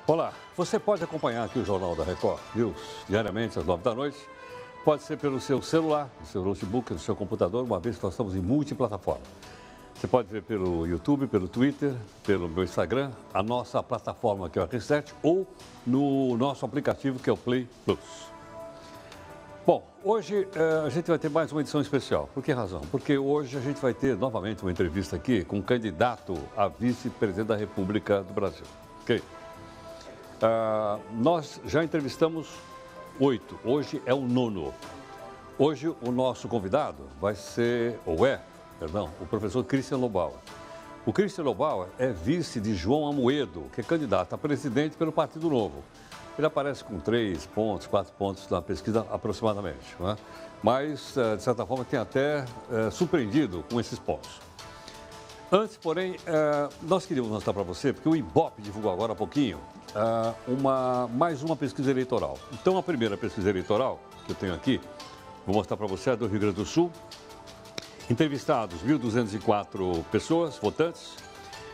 Olá, você pode acompanhar aqui o Jornal da Record News diariamente às 9 da noite. Pode ser pelo seu celular, no seu notebook, no seu computador, uma vez que nós estamos em multiplataforma. Você pode ver pelo YouTube, pelo Twitter, pelo meu Instagram, a nossa plataforma que é o R7 ou no nosso aplicativo que é o Play Plus. Bom, hoje a gente vai ter mais uma edição especial. Por que razão? Porque hoje a gente vai ter novamente uma entrevista aqui com um candidato a vice-presidente da República do Brasil. Ok? Nós já entrevistamos 8, hoje é o 9º. Hoje o nosso convidado vai ser, o professor Christian Lobauer. O Christian Lobauer é vice de João Amoedo, que é candidato a presidente pelo Partido Novo. Ele aparece com 3 pontos, 4 pontos na pesquisa aproximadamente, não é? Mas, de certa forma, tem até surpreendido com esses pontos. Antes, porém, nós queríamos mostrar para você, porque o Ibope divulgou agora há pouquinho, mais uma pesquisa eleitoral. Então, a primeira pesquisa eleitoral que eu tenho aqui, vou mostrar para você, é do Rio Grande do Sul. Entrevistados 1.204 pessoas, votantes,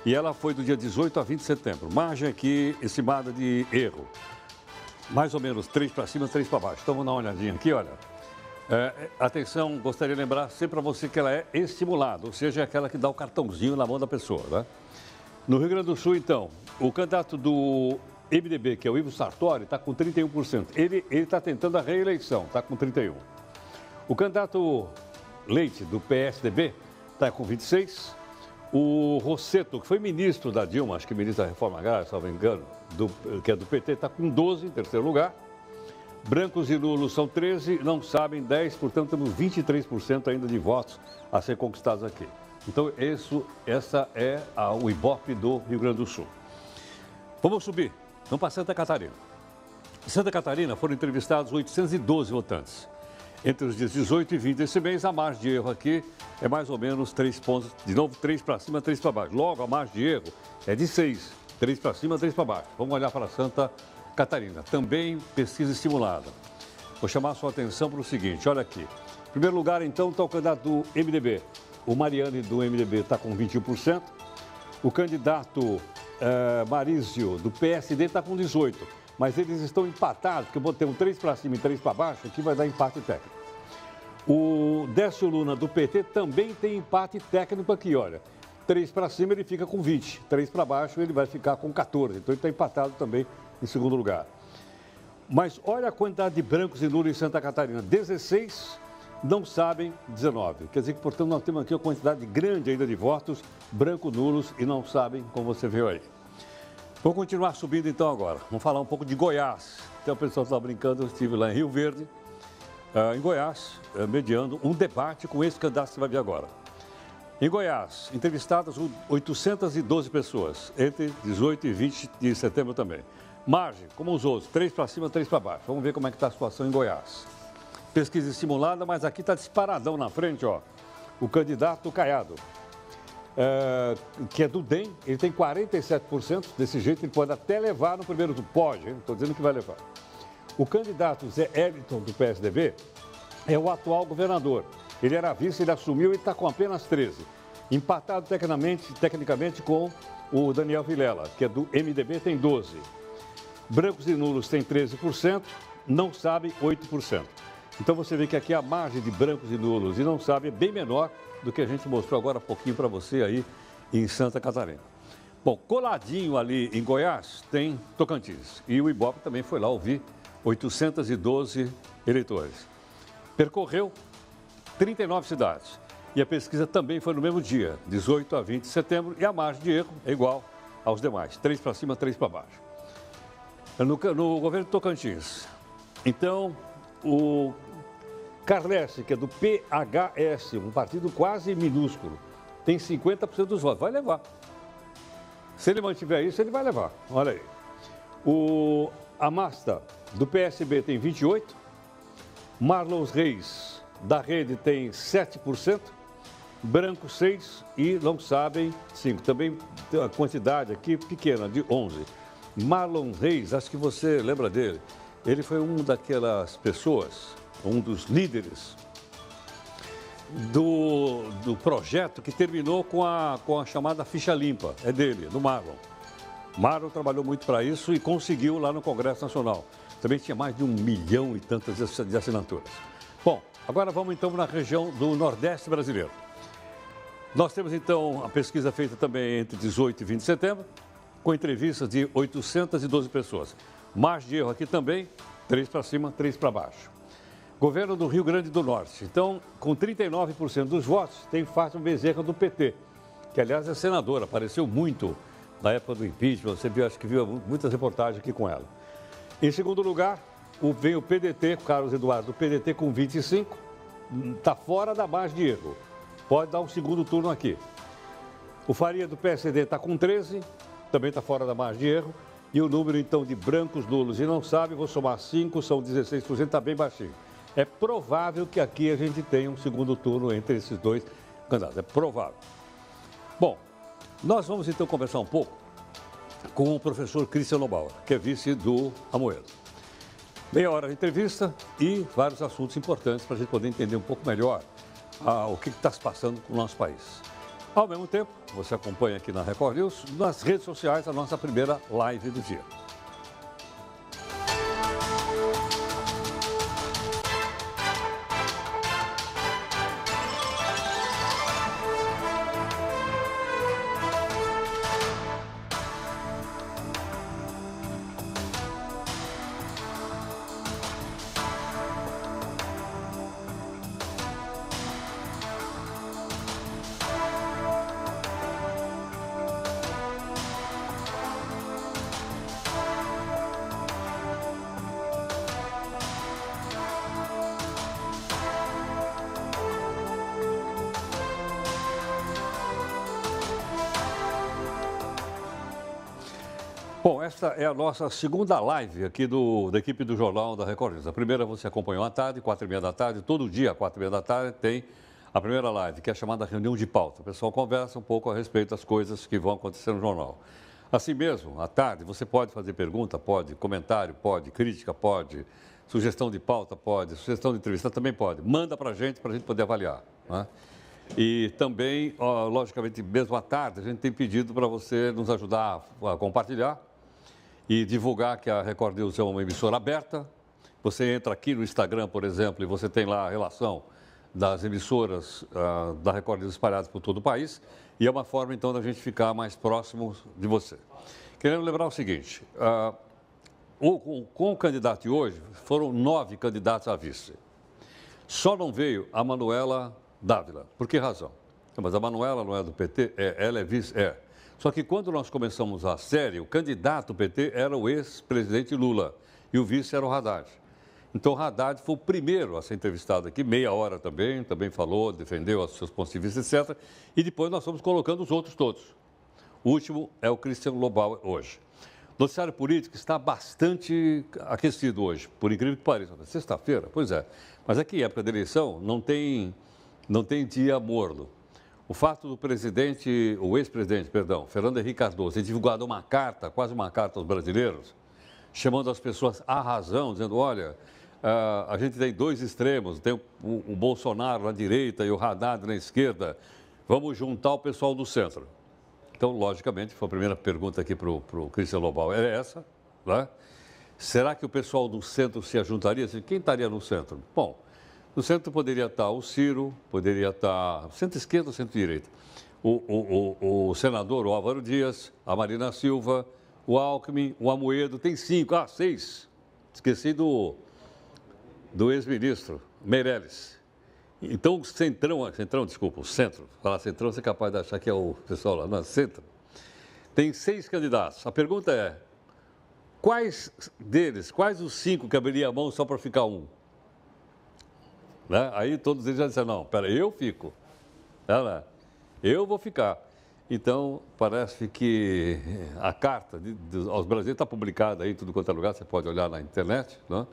e ela foi do dia 18 a 20 de setembro. Margem aqui estimada de erro. Mais ou menos 3 para cima, 3 para baixo. Então, vamos dar uma olhadinha aqui, olha. Atenção, gostaria de lembrar sempre para você que ela é estimulada, ou seja, é aquela que dá o cartãozinho na mão da pessoa, né? No Rio Grande do Sul, então, o candidato do MDB, que é o Ivo Sartori, está com 31%. Ele está tentando a reeleição, está com 31%. O candidato Leite, do PSDB, está com 26%. O Rossetto, que foi ministro da Dilma, acho que ministro da Reforma Agrária, se não me engano, que é do PT, está com 12%, em terceiro lugar. Brancos e nulos são 13%, não sabem 10%, portanto temos 23% ainda de votos a ser conquistados aqui. Então, essa é o Ibope do Rio Grande do Sul. Vamos subir, vamos para Santa Catarina. Em Santa Catarina foram entrevistados 812 votantes. Entre os dias 18 e 20 desse mês, a margem de erro aqui é mais ou menos 3 pontos. De novo, 3 para cima, 3 para baixo. Logo, a margem de erro é de 6. 3 para cima, 3 para baixo. Vamos olhar para Santa Catarina. Também pesquisa estimulada. Vou chamar a sua atenção para o seguinte, olha aqui. Em primeiro lugar, então, está o candidato do MDB. O Mariane, do MDB, está com 21%. O candidato Marísio, do PSD, está com 18%. Mas eles estão empatados, porque eu botei um 3 para cima e 3 para baixo, aqui vai dar empate técnico. O Décio Luna, do PT, também tem empate técnico aqui, olha. 3 para cima ele fica com 20, 3 para baixo ele vai ficar com 14, então ele está empatado também em segundo lugar. Mas olha a quantidade de brancos e nulos em Santa Catarina, 16, não sabem 19. Quer dizer que, portanto, nós temos aqui uma quantidade grande ainda de votos, brancos, nulos e não sabem, como você viu aí. Vou continuar subindo então agora. Vamos falar um pouco de Goiás. Então o pessoal estava brincando, eu estive lá em Rio Verde, em Goiás, mediando um debate com esse candidato que você vai ver agora. Em Goiás, entrevistadas 812 pessoas, entre 18 e 20 de setembro também. Margem, como os outros, 3 para cima, 3 para baixo. Vamos ver como é que está a situação em Goiás. Pesquisa estimulada, mas aqui está disparadão na frente, ó. O candidato Caiado. Que é do DEM, ele tem 47%, desse jeito ele pode até levar no primeiro turno, pode, não estou dizendo que vai levar. O candidato Zé Eliton, do PSDB, é o atual governador. Ele era vice, ele assumiu e está com apenas 13%. Empatado tecnicamente com o Daniel Vilela, que é do MDB, tem 12%. Brancos e nulos tem 13%, não sabe 8%. Então você vê que aqui a margem de brancos e nulos e não sabe é bem menor do que a gente mostrou agora há pouquinho para você aí em Santa Catarina. Bom, coladinho ali em Goiás tem Tocantins. E o Ibope também foi lá ouvir 812 eleitores. Percorreu 39 cidades. E a pesquisa também foi no mesmo dia, 18 a 20 de setembro, e a margem de erro é igual aos demais, 3 para cima, 3 para baixo. No governo de Tocantins. Então, o Carles, que é do PHS, um partido quase minúsculo, tem 50% dos votos, vai levar. Se ele mantiver isso, ele vai levar, olha aí. O Amasta, do PSB, tem 28%, Marlon Reis, da Rede, tem 7%, Branco 6% e não sabem 5%. Também tem uma quantidade aqui pequena, de 11%. Marlon Reis, acho que você lembra dele, ele foi uma daquelas pessoas, um dos líderes do projeto que terminou com a chamada ficha limpa, é dele, do Marlon. Maro trabalhou muito para isso e conseguiu lá no Congresso Nacional. Também tinha mais de 1 milhão e tantas de assinaturas. Bom, agora vamos então na região do Nordeste brasileiro. Nós temos então a pesquisa feita também entre 18 e 20 de setembro, com entrevistas de 812 pessoas. Margem de erro aqui também, 3 para cima, 3 para baixo. Governo do Rio Grande do Norte. Então, com 39% dos votos, tem Fátima Bezerra do PT, que aliás é senadora, apareceu muito na época do impeachment, você viu, acho que viu muitas reportagens aqui com ela. Em segundo lugar, vem o PDT, Carlos Eduardo, do PDT com 25, está fora da margem de erro. Pode dar um segundo turno aqui. O Faria do PSD está com 13, também está fora da margem de erro. E o número, então, de brancos, nulos e não sabe, vou somar 5, são 16%, está bem baixinho. É provável que aqui a gente tenha um segundo turno entre esses dois candidatos, é provável. Bom, nós vamos então conversar um pouco com o professor Cristiano Bauer, que é vice do Amoedo. Meia hora de entrevista e vários assuntos importantes para a gente poder entender um pouco melhor o que está se passando com o nosso país. Ao mesmo tempo, você acompanha aqui na Record News, nas redes sociais, a nossa primeira live do dia. Bom, esta é a nossa segunda live aqui da equipe do Jornal da Record News. A primeira você acompanhou à tarde, 4h30 da tarde. Todo dia, 4h30 da tarde, tem a primeira live, que é a chamada reunião de pauta. O pessoal conversa um pouco a respeito das coisas que vão acontecer no jornal. Assim mesmo, à tarde, você pode fazer pergunta, pode, comentário, pode, crítica, pode, sugestão de pauta, pode, sugestão de entrevista também pode. Manda para a gente poder avaliar, né? E também, logicamente, mesmo à tarde, a gente tem pedido para você nos ajudar a compartilhar e divulgar que a Record News é uma emissora aberta. Você entra aqui no Instagram, por exemplo, e você tem lá a relação das emissoras da Record News espalhadas por todo o país. E é uma forma, então, da gente ficar mais próximo de você. Querendo lembrar o seguinte, com o candidato de hoje, foram 9 candidatos a vice. Só não veio a Manuela Dávila. Por que razão? Mas a Manuela não é do PT? Ela é vice? Só que quando nós começamos a série, o candidato do PT era o ex-presidente Lula e o vice era o Haddad. Então o Haddad foi o primeiro a ser entrevistado aqui, meia hora também falou, defendeu os seus pontos de vista, etc. E depois nós fomos colocando os outros todos. O último é o Cristiano Lobauer hoje. O noticiário político está bastante aquecido hoje, por incrível que pareça. Sexta-feira, pois é. Mas aqui, época da eleição, não tem dia morno. O fato do presidente, o ex-presidente, perdão, Fernando Henrique Cardoso, ter divulgado uma carta, quase uma carta aos brasileiros, chamando as pessoas à razão, dizendo, olha, a gente tem dois extremos, tem o Bolsonaro na direita e o Haddad na esquerda, vamos juntar o pessoal do centro. Então, logicamente, foi a primeira pergunta aqui para o Cristiano Lobauer, é essa, né? Será que o pessoal do centro se ajuntaria? Quem estaria no centro? Bom, no centro poderia estar o Ciro, poderia estar centro-esquerda ou centro-direita. O senador, o Álvaro Dias, a Marina Silva, o Alckmin, o Amoedo, tem 6. Esqueci do ex-ministro, Meirelles. Então, o centro. Falar centrão, você é capaz de achar que é o pessoal lá, não, centro. Tem 6 candidatos. A pergunta é, quais os 5 que abriria a mão só para ficar um? Né? Aí todos eles já disseram, não, peraí, eu fico. Eu vou ficar. Então, parece que a carta aos brasileiros está publicada aí em tudo quanto é lugar, você pode olhar na internet, né?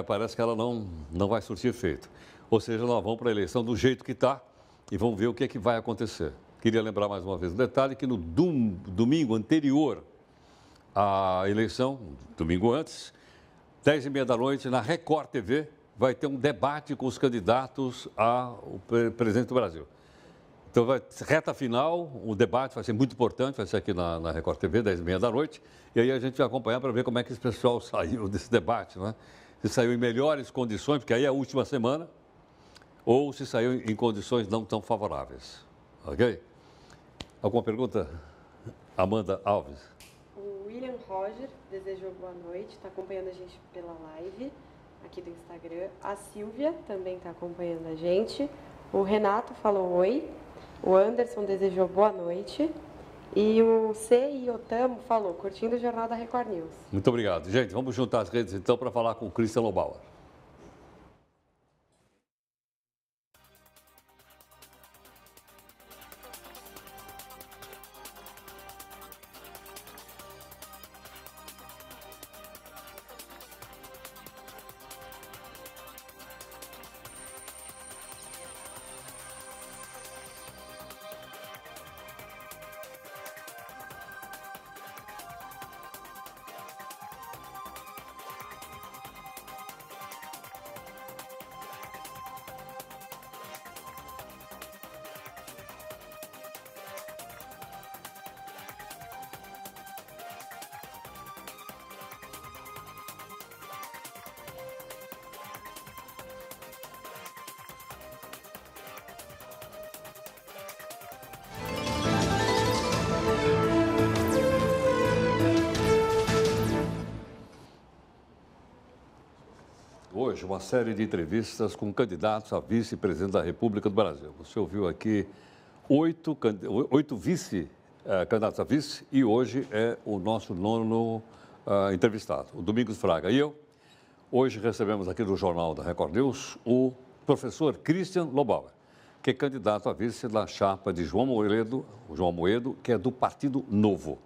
Parece que ela não vai surtir efeito. Ou seja, nós vamos para a eleição do jeito que está e vamos ver o que é que vai acontecer. Queria lembrar mais uma vez um detalhe, que no domingo anterior à eleição, domingo antes, 10h30 da noite, na Record TV, vai ter um debate com os candidatos ao presidente do Brasil. Então, reta final, o debate vai ser muito importante, vai ser aqui na Record TV, 10h30 da noite, e aí a gente vai acompanhar para ver como é que esse pessoal saiu desse debate, né? Se saiu em melhores condições, porque aí é a última semana, ou se saiu em condições não tão favoráveis, ok? Alguma pergunta? Amanda Alves. O William Roger desejou boa noite, está acompanhando a gente pela live aqui do Instagram. A Silvia também está acompanhando a gente. O Renato falou oi. O Anderson desejou boa noite. E o C. Otamo falou, curtindo o Jornal da Record News. Muito obrigado. Gente, vamos juntar as redes então para falar com o Christian Lobauer. Hoje, uma série de entrevistas com candidatos a vice-presidente da República do Brasil. Você ouviu aqui 8 candidatos a vice e hoje é o nosso 9º entrevistado, o Domingos Fraga. E eu, hoje recebemos aqui do Jornal da Record News o professor Christian Lobauer, que é candidato a vice na chapa de João Amoedo, que é do Partido Novo.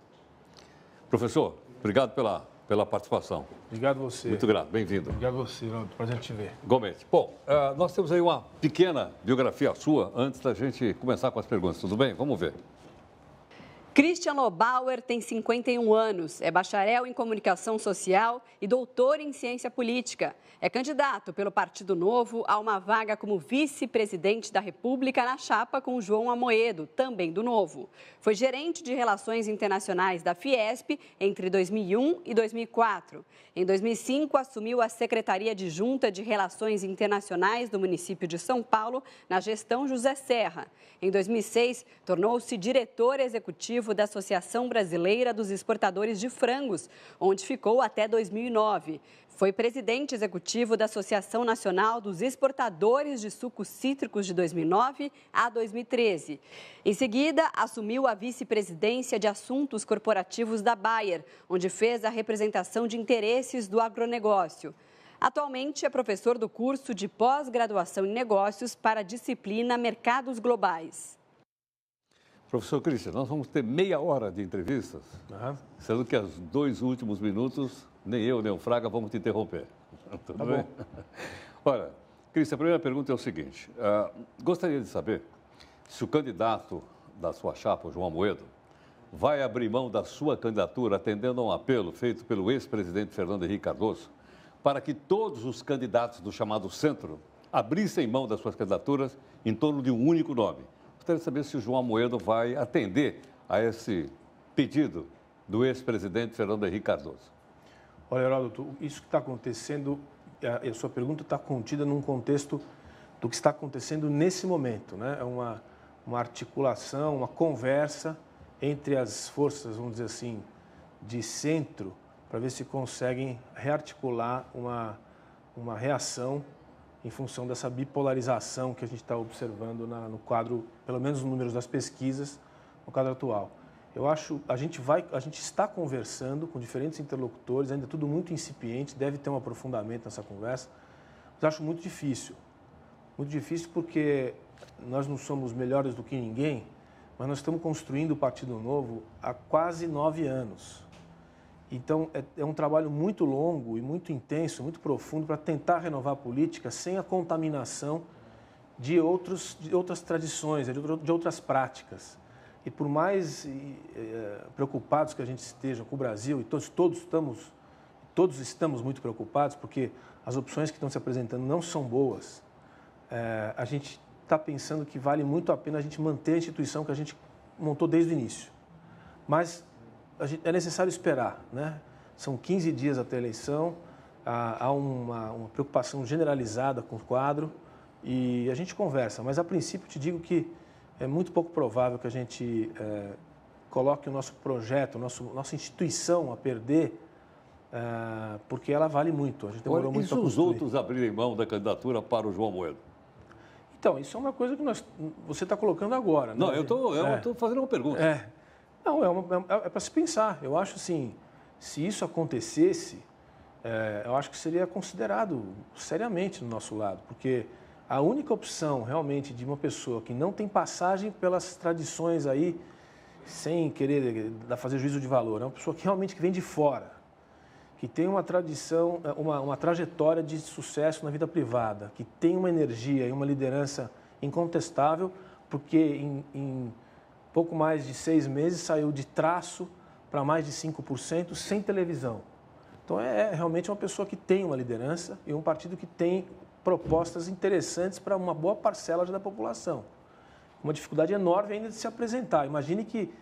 Professor, obrigado pela participação. Obrigado a você. Muito grato, bem-vindo. Obrigado a você, prazer te ver. Igualmente. Bom, nós temos aí uma pequena biografia sua, antes da gente começar com as perguntas, tudo bem? Vamos ver. Christian Lobauer tem 51 anos, é bacharel em comunicação social e doutor em ciência política. É candidato pelo Partido Novo a uma vaga como vice-presidente da República na chapa com João Amoedo, também do Novo. Foi gerente de Relações Internacionais da Fiesp entre 2001 e 2004. Em 2005, assumiu a Secretaria Adjunta de Relações Internacionais do município de São Paulo, na gestão José Serra. Em 2006, tornou-se diretor executivo da Associação Brasileira dos Exportadores de Frangos, onde ficou até 2009. Foi presidente executivo da Associação Nacional dos Exportadores de Sucos Cítricos de 2009 a 2013. Em seguida, assumiu a vice-presidência de Assuntos Corporativos da Bayer, onde fez a representação de interesses do agronegócio. Atualmente é professor do curso de pós-graduação em negócios para a disciplina Mercados Globais. Professor Christian, nós vamos ter meia hora de entrevistas, sendo que os 2 últimos minutos, nem eu, nem o Fraga, vamos te interromper. Tudo bem? Olha, Christian, a primeira pergunta é o seguinte. Gostaria de saber se o candidato da sua chapa, o João Amoedo, vai abrir mão da sua candidatura atendendo a um apelo feito pelo ex-presidente Fernando Henrique Cardoso para que todos os candidatos do chamado centro abrissem mão das suas candidaturas em torno de um único nome. Gostaria de saber se o João Amoedo vai atender a esse pedido do ex-presidente Fernando Henrique Cardoso. Olha, Heródoto, isso que está acontecendo, a sua pergunta está contida num contexto do que está acontecendo nesse momento, né? É uma articulação, uma conversa entre as forças, vamos dizer assim, de centro, para ver se conseguem rearticular uma reação em função dessa bipolarização que a gente está observando no quadro, pelo menos nos números das pesquisas, no quadro atual. Eu acho, a gente está conversando com diferentes interlocutores, ainda tudo muito incipiente, deve ter um aprofundamento nessa conversa, mas acho muito difícil porque nós não somos melhores do que ninguém, mas nós estamos construindo o Partido Novo há quase 9 anos. Então, é um trabalho muito longo e muito intenso, muito profundo, para tentar renovar a política sem a contaminação de outras tradições, de outras práticas. E por mais preocupados que a gente esteja com o Brasil, e todos estamos muito preocupados, porque as opções que estão se apresentando não são boas, a gente está pensando que vale muito a pena a gente manter a instituição que a gente montou desde o início. Mas é necessário esperar, né? São 15 dias até a eleição, há uma preocupação generalizada com o quadro e a gente conversa. Mas, a princípio, te digo que é muito pouco provável que a gente coloque o nosso projeto, nossa instituição a perder, porque ela vale muito. A gente demorou muito para construir. E se os outros abrirem mão da candidatura para o João Amoedo? Então, isso é uma coisa que você está colocando agora. Né? Não, eu estou fazendo uma pergunta. Não, é para se pensar. Eu acho assim, se isso acontecesse, eu acho que seria considerado seriamente do nosso lado, porque a única opção realmente de uma pessoa que não tem passagem pelas tradições aí, sem querer fazer juízo de valor, é uma pessoa que realmente vem de fora, que tem uma tradição, uma trajetória de sucesso na vida privada, que tem uma energia e uma liderança incontestável, porque em pouco mais de 6 meses saiu de traço para mais de 5% sem televisão. Então, é realmente uma pessoa que tem uma liderança e um partido que tem propostas interessantes para uma boa parcela da população. Uma dificuldade enorme ainda de se apresentar. Imagine que,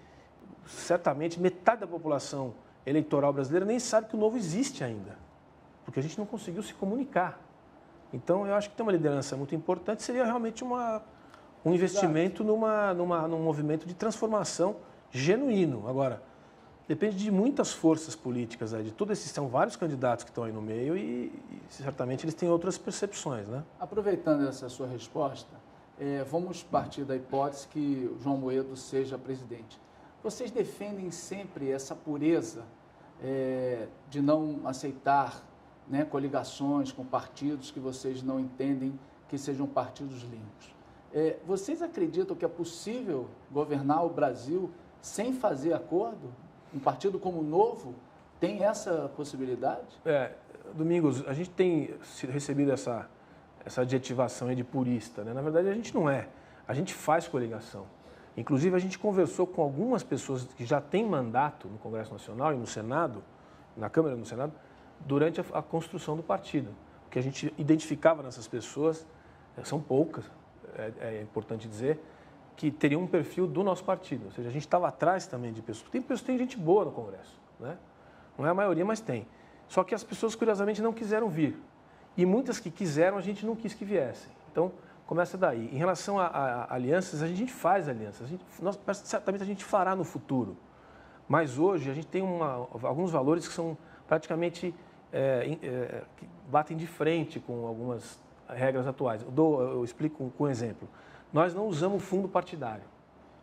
certamente, metade da população eleitoral brasileira nem sabe que o Novo existe ainda, porque a gente não conseguiu se comunicar. Então, eu acho que ter uma liderança muito importante seria realmente um investimento num movimento de transformação genuíno. Agora, depende de muitas forças políticas aí, de todos esses, são vários candidatos que estão aí no meio e certamente eles têm outras percepções, né? Aproveitando essa sua resposta, vamos partir da hipótese que o João Amoedo seja presidente. Vocês defendem sempre essa pureza de não aceitar, né, coligações com partidos que vocês não entendem que sejam partidos limpos. Vocês acreditam que é possível governar o Brasil sem fazer acordo? Um partido como o Novo tem essa possibilidade? Domingos, a gente tem recebido essa adjetivação aí de purista, né? Na verdade, a gente não é. A gente faz coligação. Inclusive, a gente conversou com algumas pessoas que já têm mandato no Congresso Nacional e no Senado, na Câmara e no Senado, durante a construção do partido. O que a gente identificava nessas pessoas, são poucas, é importante dizer, que teriam um perfil do nosso partido. Ou seja, a gente estava atrás também de pessoas. Tem gente boa no Congresso, né? Não é a maioria, mas tem. Só que as pessoas, curiosamente, não quiseram vir. E muitas que quiseram, a gente não quis que viessem. Então, começa daí. Em relação a alianças, a gente faz alianças. Certamente a gente fará no futuro. Mas hoje a gente tem alguns valores que são praticamente que batem de frente com algumas regras atuais. Eu explico com um exemplo. Nós não usamos fundo partidário,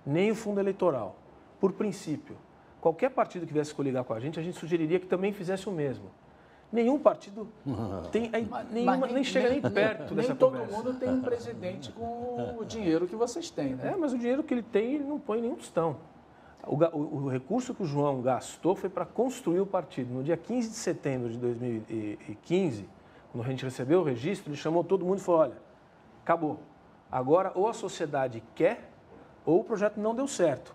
nem o fundo eleitoral, por princípio. Qualquer partido que viesse coligar com a gente sugeriria que também fizesse o mesmo. Nenhum partido tem, nem chega nem perto dessa conversa. Nem todo mundo tem um presidente com o dinheiro que vocês têm, né? Mas o dinheiro que ele tem, ele não põe nenhum tostão. O recurso que o João gastou foi para construir o partido. No dia 15 de setembro de 2015, quando a gente recebeu o registro, ele chamou todo mundo e falou, olha, acabou. Agora, ou a sociedade quer, ou o projeto não deu certo.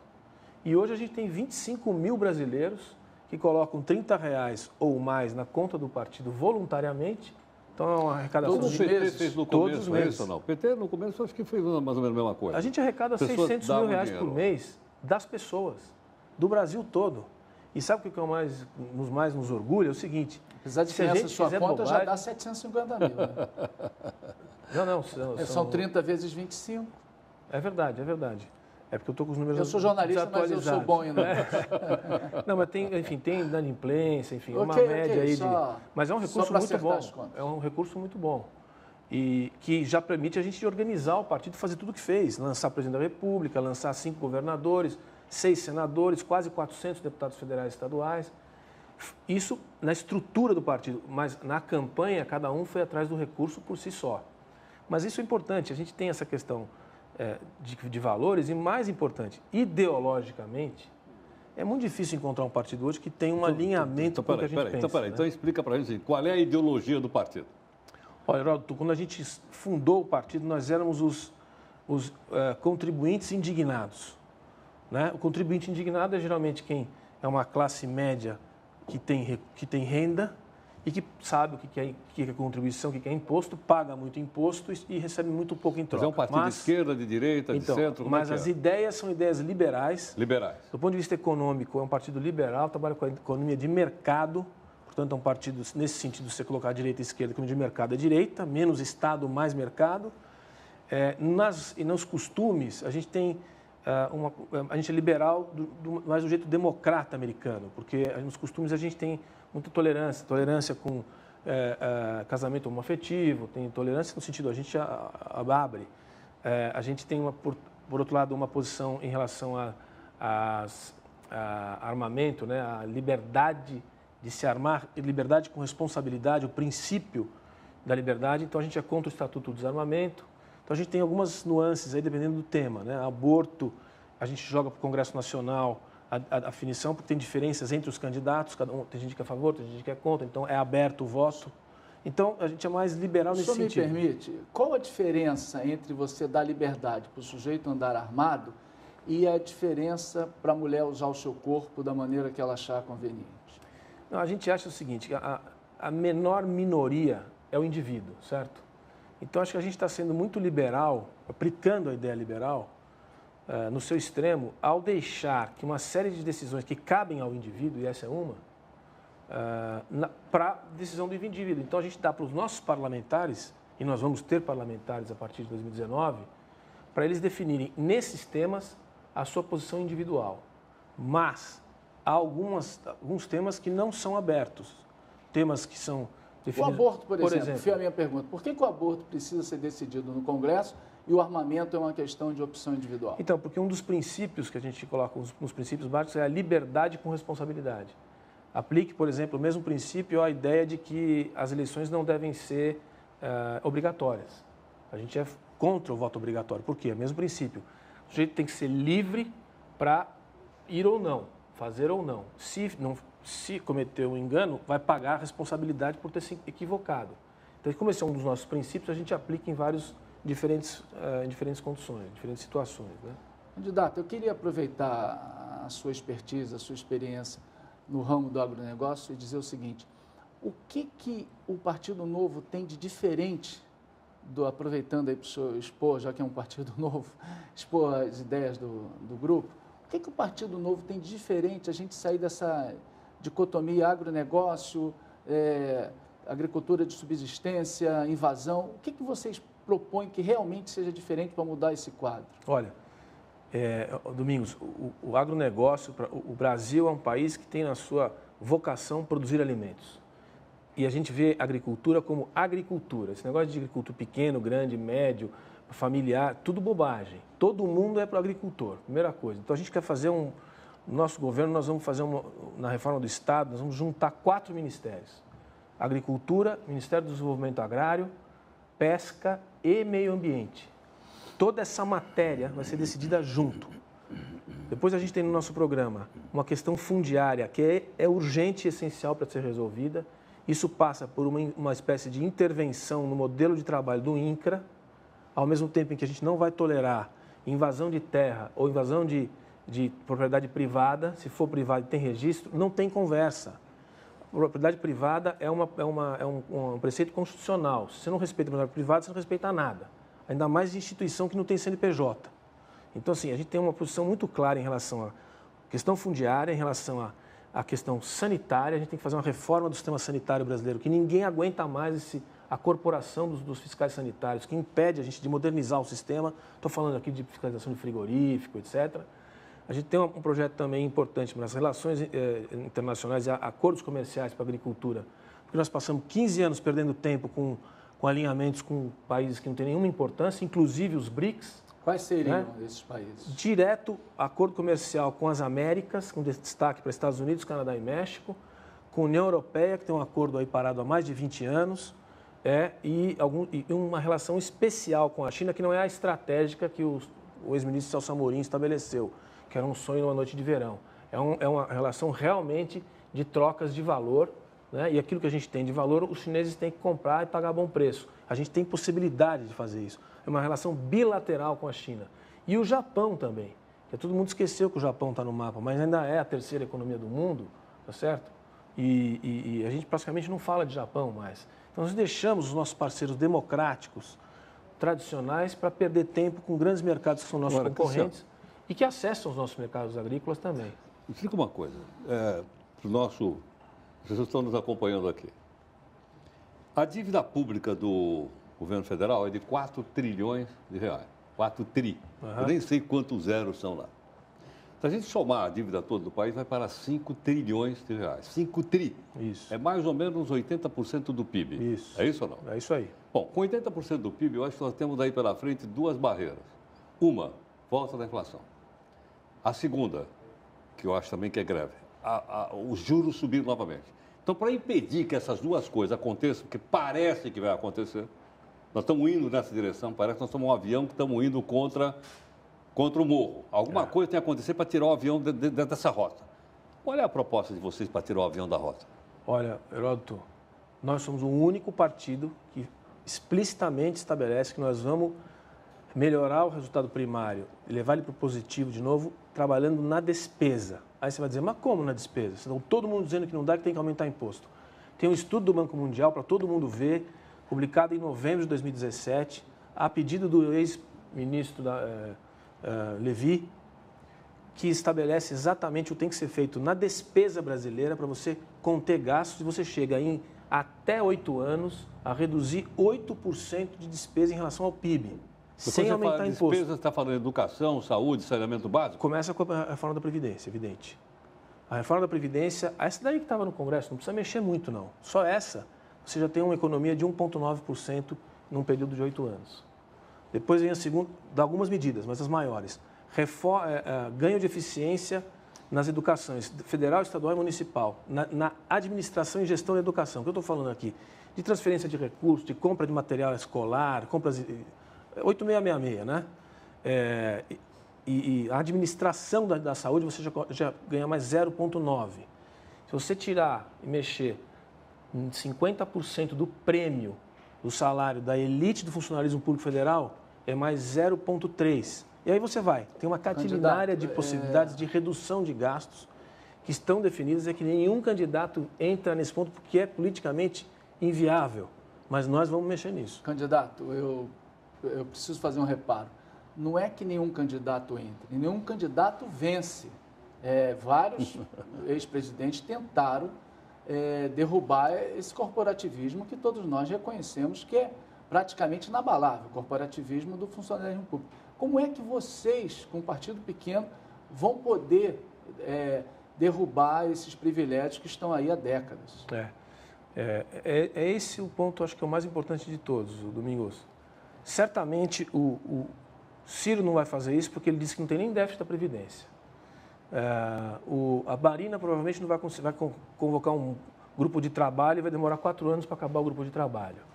E hoje a gente tem 25 mil brasileiros que colocam R$30 ou mais na conta do partido voluntariamente. Então, é uma arrecadação Todos de o PT fez no todos começo, os meses. isso ou não? O PT, no começo, acho que foi mais ou menos a mesma coisa. A gente arrecada R$600 mil por mês das pessoas, do Brasil todo. E sabe o que mais nos orgulha? É o seguinte... Apesar de que essa sua conta já dá 750 mil, né? Não, são 30 vezes 25. É verdade. É porque eu estou com os números. Eu sou jornalista, mas eu sou bom ainda. Não, mas tem inadimplência, enfim, uma média aí. Mas é um recurso muito bom. É um recurso muito bom. E que já permite a gente organizar o partido e fazer tudo o que fez. Lançar presidente da República, lançar 5 governadores, 6 senadores, quase 400 deputados federais e estaduais. Isso na estrutura do partido, mas na campanha cada um foi atrás do recurso por si só. Mas isso é importante, a gente tem essa questão de valores e, mais importante, ideologicamente, é muito difícil encontrar um partido hoje que tem um alinhamento com o que a gente pensa. Então explica para a gente qual é a ideologia do partido. Olha, Heródoto, quando a gente fundou o partido, nós éramos os contribuintes indignados. Né? O contribuinte indignado é geralmente quem é uma classe média que tem renda e que sabe o que é contribuição, o que é imposto, paga muito imposto e recebe muito pouco em troca. Mas é um partido de esquerda, de direita, de centro? Como mas as ideias são ideias liberais. Liberais. Do ponto de vista econômico, é um partido liberal, trabalha com a economia de mercado, portanto, é um partido, nesse sentido, se você colocar direita e esquerda, economia de mercado é direita, menos Estado, mais mercado. E nos costumes, a gente tem a gente é liberal, mais do jeito democrata americano, porque nos costumes a gente tem muita tolerância com casamento homoafetivo, tem tolerância no sentido, a gente abre. A gente tem, por outro lado, uma posição em relação a armamento, né? A liberdade de se armar, liberdade com responsabilidade, o princípio da liberdade. Então, a gente é contra o Estatuto do Desarmamento. Então, a gente tem algumas nuances aí, dependendo do tema, né? Aborto, a gente joga para o Congresso Nacional a definição, porque tem diferenças entre os candidatos, cada um, tem gente que é a favor, tem gente que é contra, então é aberto o voto. Então, a gente é mais liberal nesse sentido. O senhor me permite, qual a diferença entre você dar liberdade para o sujeito andar armado e a diferença para a mulher usar o seu corpo da maneira que ela achar conveniente? Não, a gente acha o seguinte, a menor minoria é o indivíduo, certo? Então, acho que a gente está sendo muito liberal, aplicando a ideia liberal, no seu extremo, ao deixar que uma série de decisões que cabem ao indivíduo, e essa é uma, para a decisão do indivíduo. Então, a gente dá para os nossos parlamentares, e nós vamos ter parlamentares a partir de 2019, para eles definirem, nesses temas, a sua posição individual. Mas há alguns temas que não são abertos, temas que são definidos... O aborto, por exemplo, foi a minha pergunta. Por que o aborto precisa ser decidido no Congresso e o armamento é uma questão de opção individual? Então, porque um dos princípios que a gente coloca nos princípios básicos é a liberdade com responsabilidade. Aplique, por exemplo, o mesmo princípio à ideia de que as eleições não devem ser obrigatórias. A gente é contra o voto obrigatório. Por quê? O mesmo princípio. O sujeito tem que ser livre para ir ou não, fazer ou não. Se cometer um engano, vai pagar a responsabilidade por ter se equivocado. Então, como esse é um dos nossos princípios, a gente aplica em diferentes condições, diferentes situações, né? Candidato, eu queria aproveitar a sua expertise, a sua experiência no ramo do agronegócio e dizer o seguinte: o que o Partido Novo tem de diferente, aproveitando aí para o senhor expor, já que é um partido novo, expor as ideias do grupo, o que o Partido Novo tem de diferente a gente sair dessa dicotomia agronegócio, agricultura de subsistência, invasão? O que vocês propõem que realmente seja diferente para mudar esse quadro? Olha, Domingos, o agronegócio, o Brasil é um país que tem na sua vocação produzir alimentos. E a gente vê agricultura como agricultura. Esse negócio de agricultura pequeno, grande, médio, familiar, tudo bobagem. Todo mundo é para o agricultor, primeira coisa. Então a gente quer fazer no nosso governo, nós vamos fazer na reforma do Estado, nós vamos juntar 4 ministérios. Agricultura, Ministério do Desenvolvimento Agrário, Pesca e Meio Ambiente. Toda essa matéria vai ser decidida junto. Depois a gente tem no nosso programa uma questão fundiária que é urgente e essencial para ser resolvida. Isso passa por uma espécie de intervenção no modelo de trabalho do INCRA, ao mesmo tempo em que a gente não vai tolerar invasão de terra ou invasão de propriedade privada. Se for privado e tem registro, não tem conversa. Propriedade privada é um preceito constitucional. Se você não respeita a propriedade privada, você não respeita nada. Ainda mais de instituição que não tem CNPJ. Então, assim, a gente tem uma posição muito clara em relação à questão fundiária, em relação à questão sanitária. A gente tem que fazer uma reforma do sistema sanitário brasileiro, que ninguém aguenta mais a corporação dos fiscais sanitários, que impede a gente de modernizar o sistema. Estou falando aqui de fiscalização de frigorífico, etc. A gente tem um projeto também importante nas relações internacionais e acordos comerciais para a agricultura, porque nós passamos 15 anos perdendo tempo com alinhamentos com países que não têm nenhuma importância, inclusive os BRICS. Quais seriam esses países? Direto, acordo comercial com as Américas, com destaque para Estados Unidos, Canadá e México, com a União Europeia, que tem um acordo aí parado há mais de 20 anos, e uma relação especial com a China, que não é a estratégica que o ex-ministro Celso Amorim estabeleceu, que era um sonho numa noite de verão. É uma relação realmente de trocas de valor, né? E aquilo que a gente tem de valor, os chineses têm que comprar e pagar bom preço. A gente tem possibilidade de fazer isso. É uma relação bilateral com a China. E o Japão também, que todo mundo esqueceu que o Japão está no mapa, mas ainda é a terceira economia do mundo, tá certo? E a gente praticamente não fala de Japão mais. Então, nós deixamos os nossos parceiros democráticos, tradicionais, para perder tempo com grandes mercados que são nossos concorrentes e que acessam os nossos mercados agrícolas também. Explica uma coisa, vocês estão nos acompanhando aqui. A dívida pública do governo federal é de 4 trilhões de reais. 4 tri. Eu nem sei quantos zeros são lá. Se a gente somar a dívida toda do país, vai para 5 trilhões de reais. 5 tri. Isso. É mais ou menos 80% do PIB. Isso. É isso ou não? É isso aí. Bom, com 80% do PIB, eu acho que nós temos daí pela frente duas barreiras. Uma, volta da inflação. A segunda, que eu acho também que é greve, os juros subiram novamente. Então, para impedir que essas duas coisas aconteçam, porque parece que vai acontecer, nós estamos indo nessa direção, parece que nós somos um avião que estamos indo contra o morro. Alguma coisa tem que acontecer para tirar o avião dessa rota. Qual é a proposta de vocês para tirar o avião da rota? Olha, Heródoto, nós somos o único partido que explicitamente estabelece que nós vamos melhorar o resultado primário e levar ele para o positivo de novo, trabalhando na despesa. Aí você vai dizer, mas como na despesa? Então, todo mundo dizendo que não dá, que tem que aumentar imposto. Tem um estudo do Banco Mundial para todo mundo ver, publicado em novembro de 2017, a pedido do ex-ministro Levi, que estabelece exatamente o que tem que ser feito na despesa brasileira para você conter gastos e você chega em até 8 anos a reduzir 8% de despesa em relação ao PIB, sem aumentar imposto. Despesa, você está falando de educação, saúde, saneamento básico? Começa com a reforma da Previdência, evidente. A reforma da Previdência, essa daí que estava no Congresso, não precisa mexer muito não. Só essa, você já tem uma economia de 1,9% num período de 8 anos. Depois vem a segunda, dá algumas medidas, mas as maiores. Ganho de eficiência nas educações federal, estadual e municipal, na administração e gestão da educação. O que eu estou falando aqui? De transferência de recursos, de compra de material escolar, compras 8666, né? E a administração da saúde você já ganha mais 0,9. Se você tirar e mexer em 50% do prêmio do salário da elite do funcionalismo público federal, é mais 0,3. E aí você vai, tem uma catilínária de possibilidades de redução de gastos que estão definidas, é que nenhum candidato entra nesse ponto porque é politicamente inviável, mas nós vamos mexer nisso. Candidato, eu preciso fazer um reparo. Não é que nenhum candidato entre, nenhum candidato vence. Vários ex-presidentes tentaram derrubar esse corporativismo que todos nós reconhecemos que é praticamente inabalável, o corporativismo do funcionalismo público. Como é que vocês, com um partido pequeno, vão poder derrubar esses privilégios que estão aí há décadas? É esse o ponto, acho que é o mais importante de todos, Domingos. Certamente o Ciro não vai fazer isso porque ele disse que não tem nem déficit da Previdência. A Marina provavelmente não vai convocar um grupo de trabalho e vai demorar 4 anos para acabar o grupo de trabalho.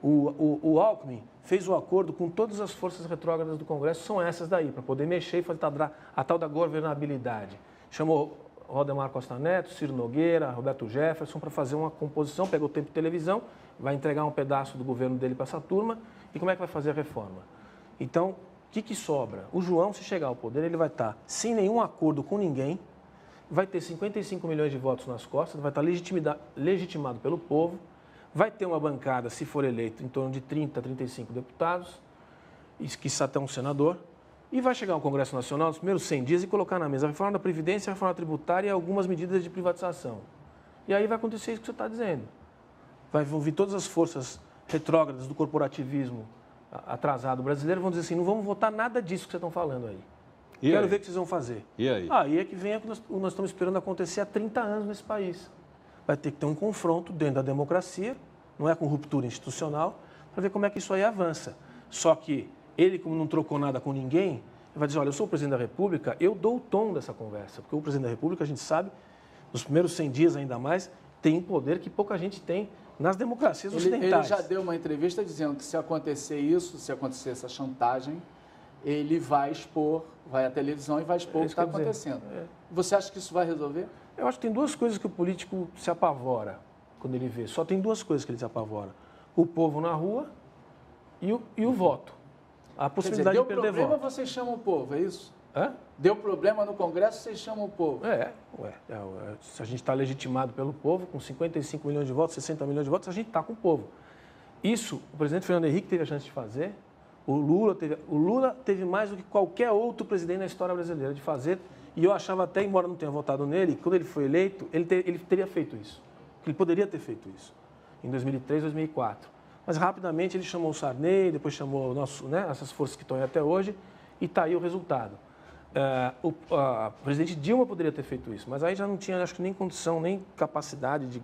O Alckmin fez um acordo com todas as forças retrógradas do Congresso, são essas daí, para poder mexer e fazer a tal da governabilidade. Chamou Waldemar Costa Neto, Ciro Nogueira, Roberto Jefferson para fazer uma composição, pegou o tempo de televisão, vai entregar um pedaço do governo dele para essa turma e como é que vai fazer a reforma? Então, o que sobra? O João, se chegar ao poder, ele vai estar sem nenhum acordo com ninguém, vai ter 55 milhões de votos nas costas, vai estar legitimado pelo povo, vai ter uma bancada, se for eleito, em torno de 30, 35 deputados, quiçá até um senador, e vai chegar ao Congresso Nacional nos primeiros 100 dias e colocar na mesa a reforma da Previdência, a reforma tributária e algumas medidas de privatização. E aí vai acontecer isso que você está dizendo. Vão vir todas as forças retrógradas do corporativismo atrasado brasileiro, vão dizer assim, não vamos votar nada disso que vocês estão falando aí. Quero ver o que vocês vão fazer. E aí? Aí é que vem o que nós estamos esperando acontecer há 30 anos nesse país. Vai ter que ter um confronto dentro da democracia, não é com ruptura institucional, para ver como é que isso aí avança. Só que ele, como não trocou nada com ninguém, ele vai dizer, olha, eu sou o presidente da República, eu dou o tom dessa conversa, porque o presidente da República, a gente sabe, nos primeiros 100 dias ainda mais, tem um poder que pouca gente tem nas democracias ocidentais. Ele já deu uma entrevista dizendo que se acontecer isso, se acontecer essa chantagem, ele vai expor, vai à televisão e vai expor o que está acontecendo. Você acha que isso vai resolver? Eu acho que tem duas coisas que o político se apavora quando ele vê. Só tem duas coisas que ele se apavora. O povo na rua e o voto. A possibilidade de perder voto. Deu problema, você chama o povo, é isso? Deu problema no Congresso, vocês chamam o povo. Se a gente está legitimado pelo povo, com 55 milhões de votos, 60 milhões de votos, a gente está com o povo. Isso, o presidente Fernando Henrique teve a chance de fazer, o Lula teve mais do que qualquer outro presidente na história brasileira de fazer, e eu achava até, embora não tenha votado nele, quando ele foi eleito, ele teria feito isso. Ele poderia ter feito isso, em 2003, 2004. Mas rapidamente ele chamou o Sarney, depois chamou essas forças que estão aí até hoje, e está aí o resultado. O presidente Dilma poderia ter feito isso, mas aí já não tinha, acho que nem condição, nem capacidade de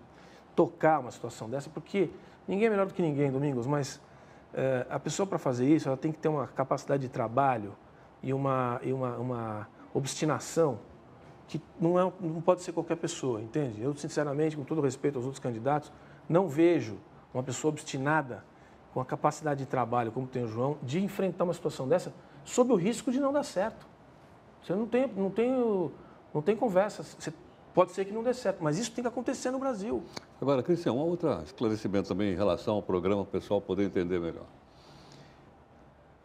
tocar uma situação dessa, porque ninguém é melhor do que ninguém, Domingos, mas a pessoa para fazer isso, ela tem que ter uma capacidade de trabalho e uma obstinação que não pode ser qualquer pessoa, entende? Eu, sinceramente, com todo respeito aos outros candidatos, não vejo uma pessoa obstinada com a capacidade de trabalho, como tem o João, de enfrentar uma situação dessa sob o risco de não dar certo. Você não tem conversa. Pode ser que não dê certo, mas isso tem que acontecer no Brasil. Agora, Cristian, um outro esclarecimento também em relação ao programa, para o pessoal poder entender melhor.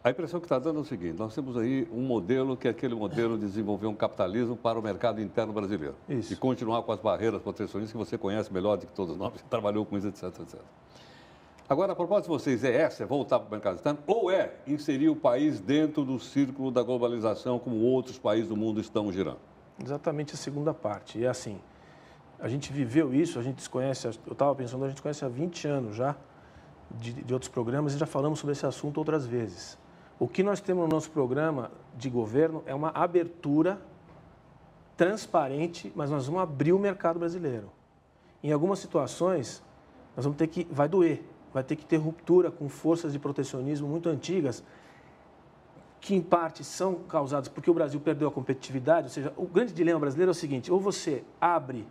A impressão que está dando é o seguinte, nós temos aí um modelo que é aquele modelo de desenvolver um capitalismo para o mercado interno brasileiro. Isso. E continuar com as barreiras protecionistas que você conhece melhor do que todos nós, você trabalhou com isso, etc, etc. Agora, a proposta de vocês é voltar para o mercado externo ou é inserir o país dentro do círculo da globalização como outros países do mundo estão girando? Exatamente a segunda parte. E é assim, a gente viveu isso, a gente desconhece, eu estava pensando, a gente conhece há 20 anos já de outros programas e já falamos sobre esse assunto outras vezes. O que nós temos no nosso programa de governo é uma abertura transparente, mas nós vamos abrir o mercado brasileiro. Em algumas situações, nós vamos ter que, vai doer, vai ter que ter ruptura com forças de protecionismo muito antigas, que em parte são causadas porque o Brasil perdeu a competitividade, ou seja, o grande dilema brasileiro é o seguinte, ou você abre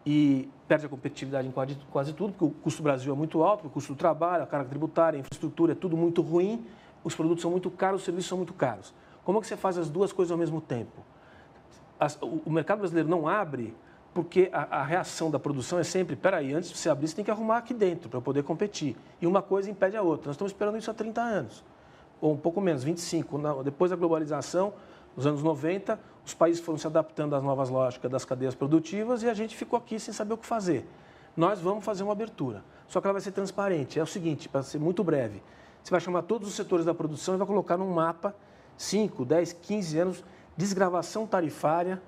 e perde a competitividade em quase tudo, porque o custo do Brasil é muito alto, o custo do trabalho, a carga tributária, a infraestrutura, é tudo muito ruim, os produtos são muito caros, os serviços são muito caros. Como é que você faz as duas coisas ao mesmo tempo? O mercado brasileiro não abre porque a reação da produção é sempre, peraí, antes de você abrir, você tem que arrumar aqui dentro para poder competir. E uma coisa impede a outra. Nós estamos esperando isso há 30 anos, ou um pouco menos, 25. Depois da globalização, nos anos 90, os países foram se adaptando às novas lógicas das cadeias produtivas e a gente ficou aqui sem saber o que fazer. Nós vamos fazer uma abertura, só que ela vai ser transparente. É o seguinte, para ser muito breve, você vai chamar todos os setores da produção e vai colocar num mapa 5, 10, 15 anos, desgravação tarifária,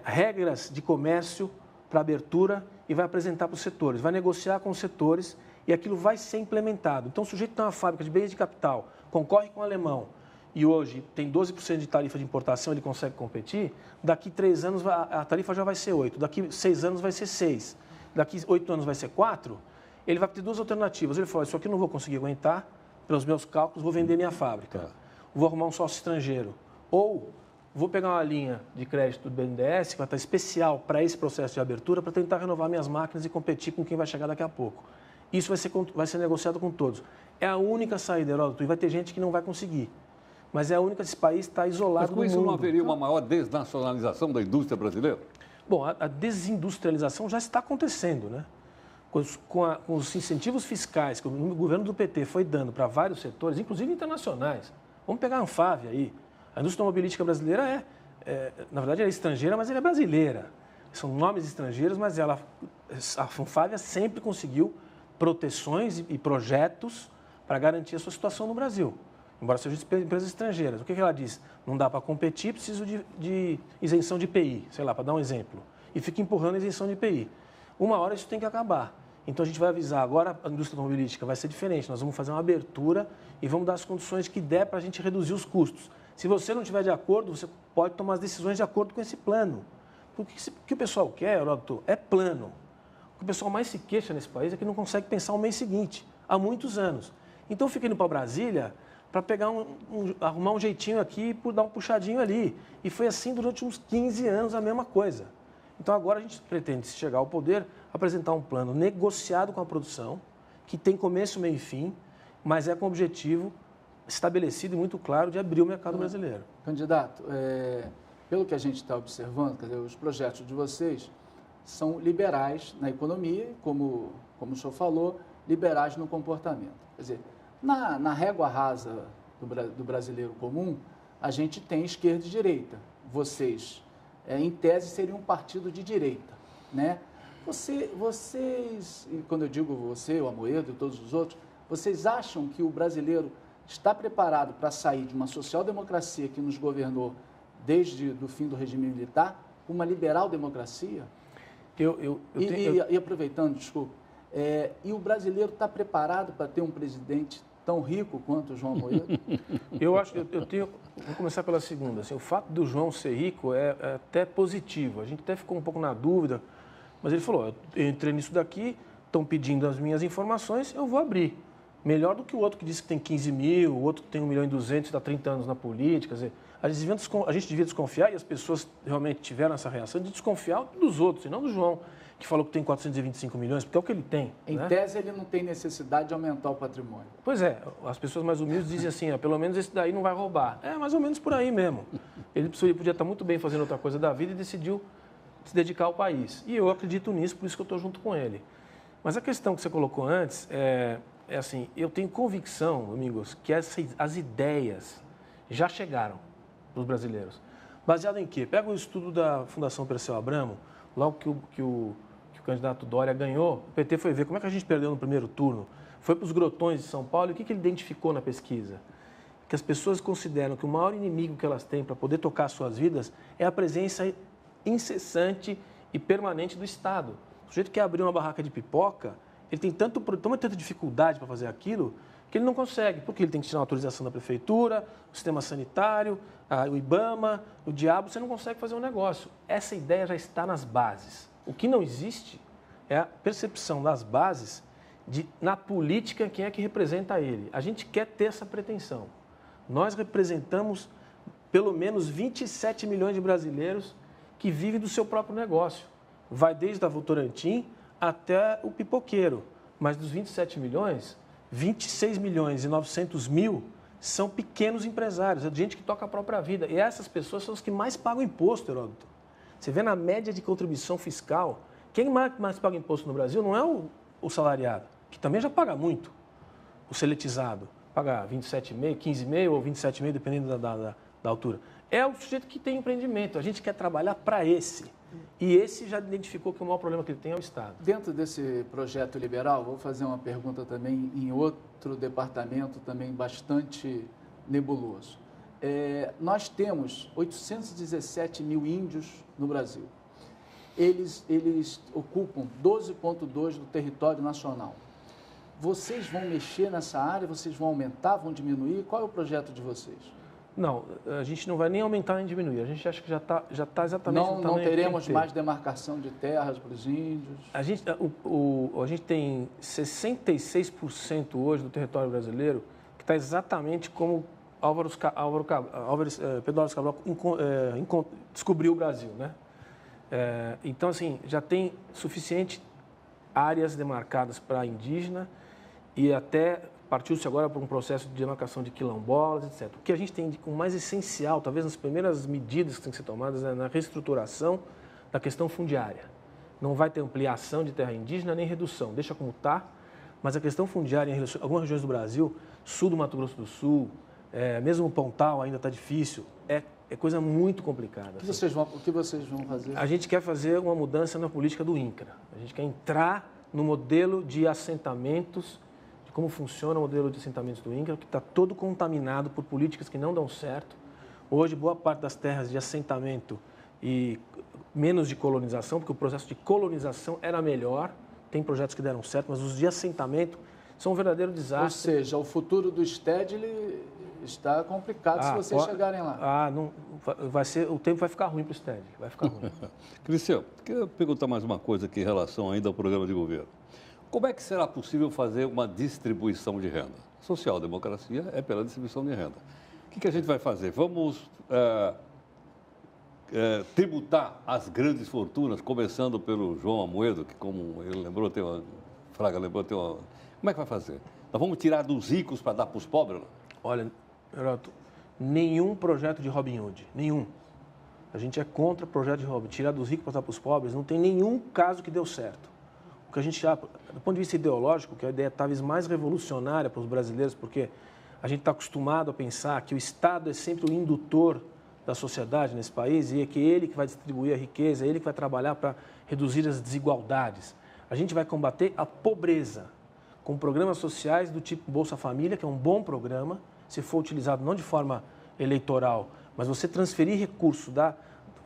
regras de comércio para abertura e vai apresentar para os setores, vai negociar com os setores e aquilo vai ser implementado. Então, o sujeito tem uma fábrica de bens de capital, concorre com o alemão e hoje tem 12% de tarifa de importação, ele consegue competir, daqui 3 anos a tarifa já vai ser 8, daqui 6 anos vai ser 6, daqui 8 anos vai ser 4, ele vai ter 2 alternativas. Ele falou, isso aqui eu não vou conseguir aguentar, pelos meus cálculos, vou vender minha fábrica. Vou arrumar um sócio estrangeiro. Ou vou pegar uma linha de crédito do BNDES, que vai estar especial para esse processo de abertura, para tentar renovar minhas máquinas e competir com quem vai chegar daqui a pouco. Isso vai ser negociado com todos. É a única saída, Heródoto, e vai ter gente que não vai conseguir. Mas é a única, esse país está isolado do mundo. Mas com isso não haveria uma maior desnacionalização da indústria brasileira? Bom, a desindustrialização já está acontecendo, né? Com os incentivos fiscais que o governo do PT foi dando para vários setores, inclusive internacionais. Vamos pegar a Anfávia aí. A indústria automobilística brasileira na verdade, ela é estrangeira, mas ela é brasileira. São nomes estrangeiros, mas a Anfávia sempre conseguiu proteções e projetos para garantir a sua situação no Brasil, embora sejam empresas estrangeiras. O que ela diz? Não dá para competir, preciso de isenção de IPI, sei lá, para dar um exemplo. E fica empurrando a isenção de IPI. Uma hora isso tem que acabar. Então, a gente vai avisar, agora a indústria automobilística vai ser diferente, nós vamos fazer uma abertura e vamos dar as condições que der para a gente reduzir os custos. Se você não estiver de acordo, você pode tomar as decisões de acordo com esse plano. Porque o que o pessoal quer, Heródoto, é plano. O que o pessoal mais se queixa nesse país é que não consegue pensar o mês seguinte, há muitos anos. Então, fica indo para Brasília para pegar arrumar um jeitinho aqui e dar um puxadinho ali. E foi assim durante uns 15 anos a mesma coisa. Então, agora a gente pretende, se chegar ao poder, apresentar um plano negociado com a produção, que tem começo, meio e fim, mas é com o objetivo estabelecido e muito claro de abrir o mercado brasileiro. Candidato, pelo que a gente está observando, quer dizer, os projetos de vocês são liberais na economia, como o senhor falou, liberais no comportamento. Quer dizer, na régua rasa do brasileiro comum, a gente tem esquerda e direita. Vocês, em tese, seriam um partido de direita, né? Vocês, e quando eu digo você, o Amoedo e todos os outros, vocês acham que o brasileiro está preparado para sair de uma social-democracia que nos governou desde o fim do regime militar, uma liberal-democracia? E aproveitando, desculpa, e o brasileiro está preparado para ter um presidente tão rico quanto o João Amoedo? Vou começar pela segunda. Assim, o fato do João ser rico é até positivo. A gente até ficou um pouco na dúvida, mas ele falou, eu entrei nisso daqui, estão pedindo as minhas informações, eu vou abrir. Melhor do que o outro que disse que tem 15 mil, o outro que tem 1,2 milhão e está 30 anos na política. Quer dizer, a gente devia desconfiar, e as pessoas realmente tiveram essa reação, de desconfiar dos outros, e não do João, que falou que tem 425 milhões, porque é o que ele tem. Em tese, ele não tem necessidade de aumentar o patrimônio. Pois é, as pessoas mais humildes dizem assim, pelo menos esse daí não vai roubar. É mais ou menos por aí mesmo. Ele podia estar muito bem fazendo outra coisa da vida e decidiu se dedicar ao país. E eu acredito nisso, por isso que eu estou junto com ele. Mas a questão que você colocou antes é assim, eu tenho convicção, amigos, que as ideias já chegaram para os brasileiros. Baseado em quê? Pega o estudo da Fundação Perseu Abramo, logo que o candidato Dória ganhou, o PT foi ver como é que a gente perdeu no primeiro turno. Foi para os grotões de São Paulo e o que ele identificou na pesquisa? Que as pessoas consideram que o maior inimigo que elas têm para poder tocar suas vidas é a presença incessante e permanente do Estado. O sujeito que quer abrir uma barraca de pipoca, ele tem tanta dificuldade para fazer aquilo que ele não consegue, porque ele tem que tirar uma autorização da prefeitura, o sistema sanitário, o IBAMA, o diabo, você não consegue fazer um negócio. Essa ideia já está nas bases. O que não existe é a percepção das bases na política, quem é que representa ele. A gente quer ter essa pretensão. Nós representamos pelo menos 27 milhões de brasileiros que vivem do seu próprio negócio. Vai desde a Votorantim até o pipoqueiro. Mas dos 27 milhões, 26 milhões e 900 mil são pequenos empresários, é gente que toca a própria vida. E essas pessoas são as que mais pagam imposto, Heródoto. Você vê na média de contribuição fiscal, quem mais paga imposto no Brasil não é o salariado, que também já paga muito, o seletizado, paga 27,5, 15,5 ou 27,5, dependendo da altura. É o sujeito que tem empreendimento, a gente quer trabalhar para esse. E esse já identificou que o maior problema que ele tem é o Estado. Dentro desse projeto liberal, vou fazer uma pergunta também em outro departamento também bastante nebuloso. Nós temos 817 mil índios no Brasil. Eles ocupam 12,2% do território nacional. Vocês vão mexer nessa área? Vocês vão aumentar, vão diminuir? Qual é o projeto de vocês? Não, a gente não vai nem aumentar nem diminuir. A gente acha que já está exatamente no tamanho. Não teremos mais demarcação de terras para os índios? A gente tem 66% hoje do território brasileiro que está exatamente como Pedro Álvares Cabral descobriu o Brasil, né? Então, assim, já tem suficiente áreas demarcadas para indígena e até partiu-se agora por um processo de demarcação de quilombolas, etc. O que a gente tem como mais essencial, talvez nas primeiras medidas que têm que ser tomadas, é na reestruturação da questão fundiária. Não vai ter ampliação de terra indígena nem redução, deixa como está, mas a questão fundiária em algumas regiões do Brasil, sul do Mato Grosso do Sul, mesmo o Pontal ainda está difícil, é coisa muito complicada. O que vocês vão fazer? A gente quer fazer uma mudança na política do INCRA. A gente quer entrar no modelo de assentamentos, de como funciona o modelo de assentamentos do INCRA, que está todo contaminado por políticas que não dão certo. Hoje, boa parte das terras de assentamento e menos de colonização, porque o processo de colonização era melhor, tem projetos que deram certo, mas os de assentamento são um verdadeiro desastre. Ou seja, o futuro do Stedley está complicado se vocês chegarem lá. O tempo vai ficar ruim para o Stedley, vai ficar ruim. Cristiano, queria perguntar mais uma coisa aqui em relação ainda ao programa de governo. Como é que será possível fazer uma distribuição de renda? Social-democracia é pela distribuição de renda. O que a gente vai fazer? Vamos tributar as grandes fortunas, começando pelo João Amoedo, que, como ele lembrou, Fraga lembrou, Como é que vai fazer? Nós vamos tirar dos ricos para dar para os pobres? Olha, Heródoto, nenhum projeto de Robin Hood, nenhum. A gente é contra o projeto de Robin Hood. Tirar dos ricos para dar para os pobres, não tem nenhum caso que deu certo. O que a gente, do ponto de vista ideológico, que é a ideia talvez mais revolucionária para os brasileiros, porque A gente está acostumado a pensar que o Estado é sempre o indutor da sociedade nesse país e é que ele que vai distribuir a riqueza, ele que vai trabalhar para reduzir as desigualdades. A gente vai combater a pobreza com programas sociais do tipo Bolsa Família, que é um bom programa, se for utilizado não de forma eleitoral, mas você transferir recurso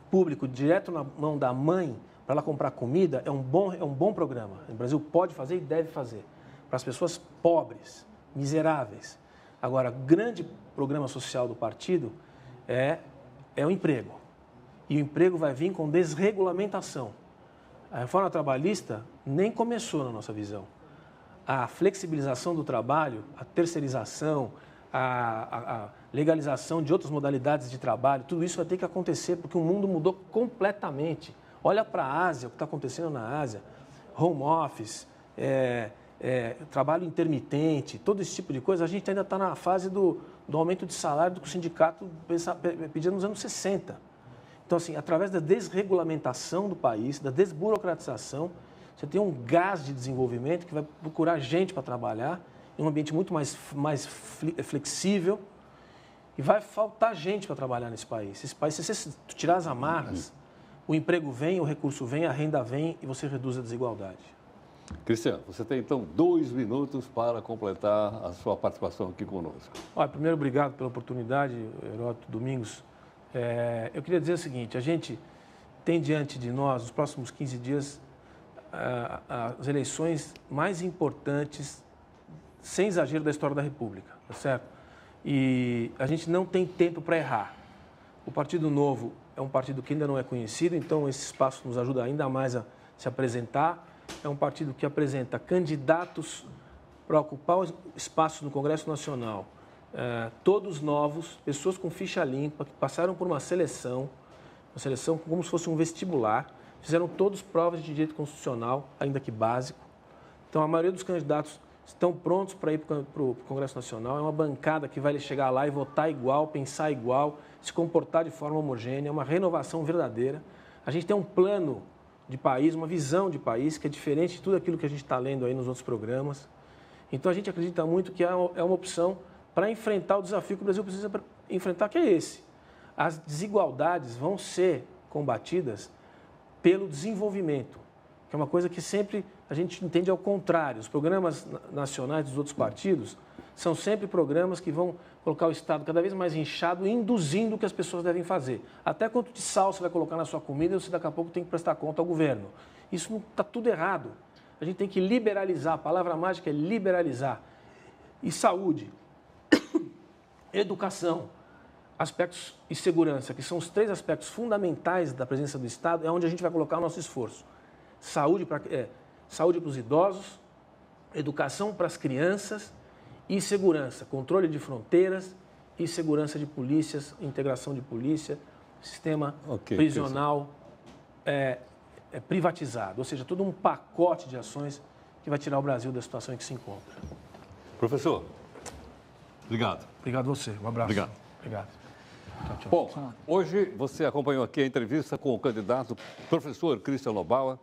público direto na mão da mãe para ela comprar comida, é um bom programa. O Brasil pode fazer e deve fazer. Para as pessoas pobres, miseráveis. Agora, o grande programa social do partido é o emprego. E o emprego vai vir com desregulamentação. A reforma trabalhista nem começou na nossa visão. A flexibilização do trabalho, a terceirização, a legalização de outras modalidades de trabalho, tudo isso vai ter que acontecer porque o mundo mudou completamente. Olha para a Ásia, o que está acontecendo na Ásia, home office, trabalho intermitente, todo esse tipo de coisa. A gente ainda está na fase do aumento de salário do que o sindicato pedia nos anos 60. Então, assim, através da desregulamentação do país, da desburocratização, você tem um gás de desenvolvimento que vai procurar gente para trabalhar em um ambiente muito mais flexível e vai faltar gente para trabalhar nesse país. Esse país, se você tirar as amarras, o emprego vem, o recurso vem, a renda vem e você reduz a desigualdade. Cristiano, você tem então 2 minutos para completar a sua participação aqui conosco. Olha, primeiro, obrigado pela oportunidade, Heródoto Domingos. Eu queria dizer o seguinte, a gente tem diante de nós, nos próximos 15 dias, as eleições mais importantes, sem exagero, da história da República, tá certo? E a gente não tem tempo para errar. O Partido Novo é um partido que ainda não é conhecido, então esse espaço nos ajuda ainda mais a se apresentar. É um partido que apresenta candidatos para ocupar o espaço no Congresso Nacional, todos novos, pessoas com ficha limpa, que passaram por uma seleção como se fosse um vestibular, fizeram todos provas de direito constitucional, ainda que básico. Então, a maioria dos candidatos estão prontos para ir para o Congresso Nacional. É uma bancada que vai chegar lá e votar igual, pensar igual, se comportar de forma homogênea, é uma renovação verdadeira. A gente tem um plano de país, uma visão de país que é diferente de tudo aquilo que a gente está lendo aí nos outros programas. Então, a gente acredita muito que é uma opção para enfrentar o desafio que o Brasil precisa enfrentar, que é esse. As desigualdades vão ser combatidas pelo desenvolvimento, que é uma coisa que sempre a gente entende ao contrário. Os programas nacionais dos outros partidos são sempre programas que vão colocar o Estado cada vez mais inchado, induzindo o que as pessoas devem fazer. Até quanto de sal você vai colocar na sua comida, você daqui a pouco tem que prestar conta ao governo. Isso está tudo errado. A gente tem que liberalizar, a palavra mágica é liberalizar. E saúde, educação, aspectos e segurança, que são os 3 aspectos fundamentais da presença do Estado, é onde a gente vai colocar o nosso esforço. Saúde para os idosos, educação para as crianças e segurança, controle de fronteiras e segurança de polícias, integração de polícia, sistema prisional privatizado, ou seja, todo um pacote de ações que vai tirar o Brasil da situação em que se encontra. Professor, obrigado. Obrigado a você, um abraço. Obrigado. Tchau, tchau. Bom, hoje você acompanhou aqui a entrevista com o candidato professor Cristiano Lobauer,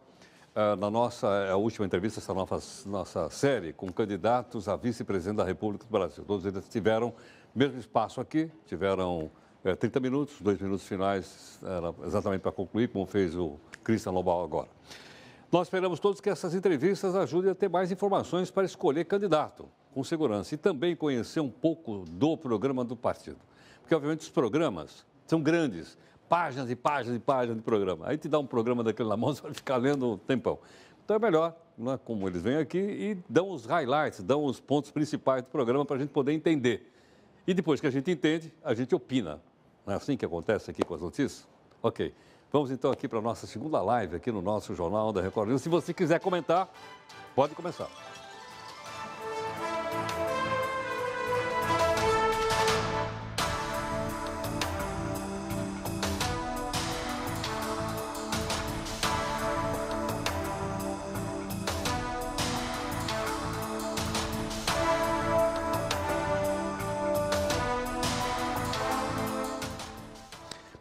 na nossa última entrevista, essa nossa série, com candidatos a vice-presidente da República do Brasil. Todos eles tiveram o mesmo espaço aqui, tiveram 30 minutos, 2 minutos finais, exatamente para concluir, como fez o Cristiano Lobauer agora. Nós esperamos todos que essas entrevistas ajudem a ter mais informações para escolher candidato com segurança e também conhecer um pouco do programa do partido. Porque, obviamente, os programas são grandes, páginas e páginas e páginas de programa. Aí te dá um programa daquele na mão, você vai ficar lendo um tempão. Então é melhor, não é, como eles vêm aqui e dão os highlights, dão os pontos principais do programa para a gente poder entender. E depois que a gente entende, a gente opina. Não é assim que acontece aqui com as notícias? Ok. Vamos então aqui para a nossa segunda live aqui no nosso Jornal da Record News. Se você quiser comentar, pode começar.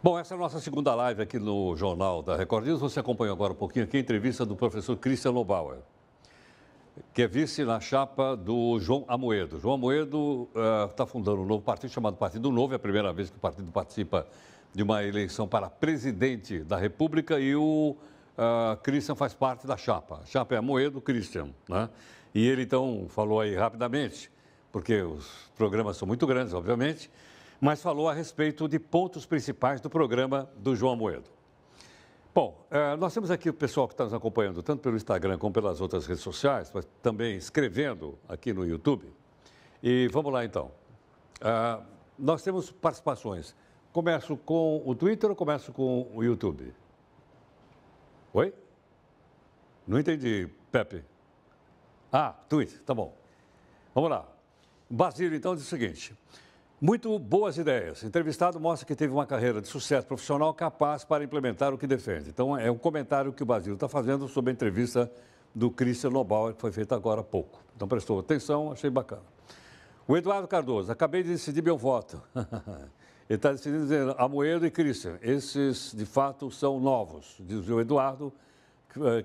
Bom, essa é a nossa segunda live aqui no Jornal da Record News. Você acompanhou agora um pouquinho aqui a entrevista do professor Cristiano Lobauer. que é vice na chapa do João Amoedo. João Amoedo está fundando um novo partido chamado Partido Novo. É a primeira vez que o partido participa de uma eleição para presidente da República e o Christian faz parte da chapa. A chapa é Amoedo, Christian, né? E ele, então, falou aí rapidamente, porque os programas são muito grandes, obviamente, mas falou a respeito de pontos principais do programa do João Amoedo. Bom, nós temos aqui o pessoal que está nos acompanhando, tanto pelo Instagram como pelas outras redes sociais, mas também escrevendo aqui no YouTube. E vamos lá, então. Nós temos participações. Começo com o Twitter ou começo com o YouTube? Oi? Não entendi, Pepe. Twitter, tá bom. Vamos lá. Basílio, então, diz o seguinte. Muito boas ideias. Entrevistado mostra que teve uma carreira de sucesso profissional capaz para implementar o que defende. Então, é um comentário que o Basílio está fazendo sobre a entrevista do Christian Lobauer, que foi feita agora há pouco. Então, prestou atenção, achei bacana. O Eduardo Cardoso, acabei de decidir meu voto. Ele está decidindo dizer Amoedo e Christian. Esses, de fato, são novos, diz o Eduardo,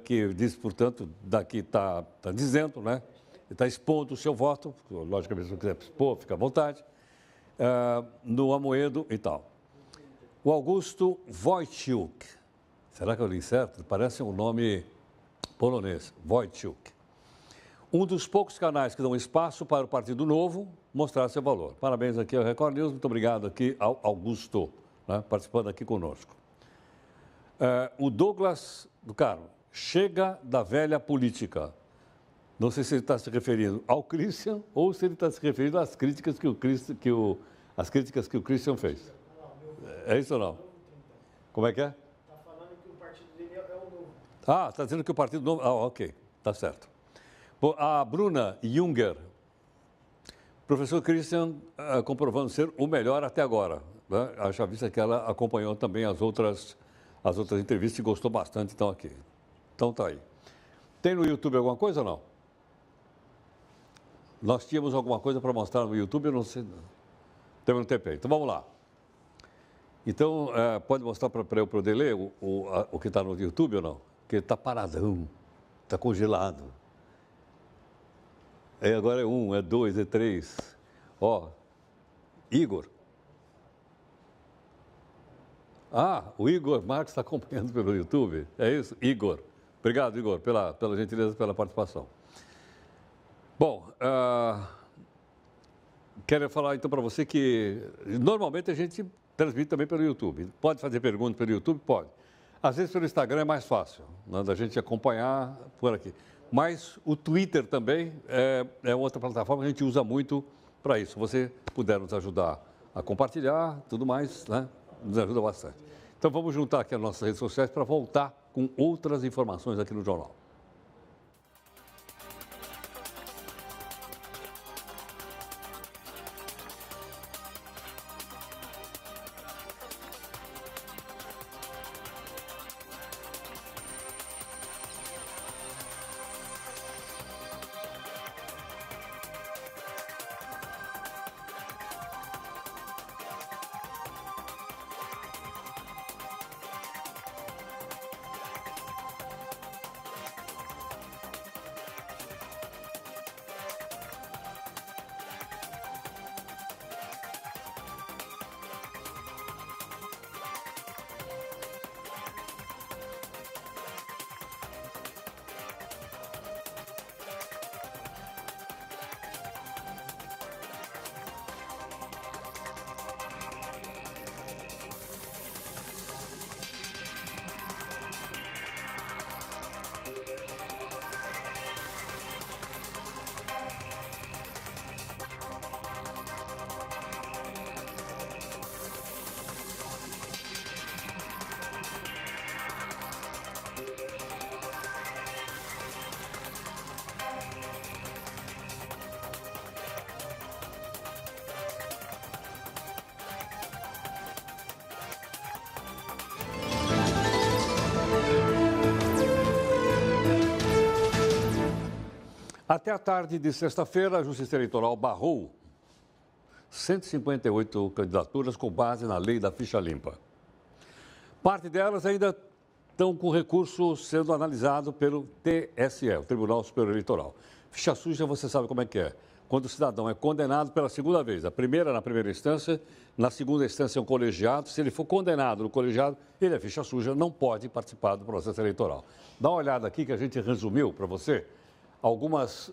que diz, portanto, daqui está dizendo, né? Ele está expondo o seu voto, logicamente, se não quiser expor, fica à vontade. No Amoedo e tal. O Augusto Wojciech, será que eu li certo? Parece um nome polonês, Wojciech. Um dos poucos canais que dão espaço para o Partido Novo mostrar seu valor. Parabéns aqui ao Record News, muito obrigado aqui ao Augusto, né, participando aqui conosco. O Douglas do Carmo, chega da velha política. Não sei se ele está se referindo ao Christian ou se ele está se referindo às críticas que o Christian fez. É isso ou não? Como é que é? Está falando que o partido dele é o novo. Está dizendo que o partido novo... ok, está certo. Bom, a Bruna Junger, professor Christian comprovando ser o melhor até agora. Né? Haja vista que ela acompanhou também as outras entrevistas e gostou bastante, então aqui. Então tá aí. Tem no YouTube alguma coisa ou não? Nós tínhamos alguma coisa para mostrar no YouTube, eu não sei. Temos no TP. Então vamos lá. Então, pode mostrar para eu poder ler o que está no YouTube ou não? Porque está paradão, está congelado. Agora é 1, é 2, é 3. Igor. O Igor Marques está acompanhando pelo YouTube. É isso? Igor. Obrigado, Igor, pela gentileza, pela participação. Bom, quero falar então para você que normalmente a gente transmite também pelo YouTube. Pode fazer perguntas pelo YouTube? Pode. Às vezes pelo Instagram é mais fácil, né, da gente acompanhar por aqui. Mas o Twitter também é outra plataforma que a gente usa muito para isso. Se você puder nos ajudar a compartilhar, tudo mais, né, nos ajuda bastante. Então vamos juntar aqui as nossas redes sociais para voltar com outras informações aqui no jornal. Até a tarde de sexta-feira, a Justiça Eleitoral barrou 158 candidaturas com base na lei da ficha limpa. Parte delas ainda estão com recurso sendo analisado pelo TSE, o Tribunal Superior Eleitoral. Ficha suja, você sabe como é que é. Quando o cidadão é condenado pela segunda vez, na primeira instância, na segunda instância é um colegiado. Se ele for condenado no colegiado, ele é ficha suja, não pode participar do processo eleitoral. Dá uma olhada aqui que a gente resumiu para você algumas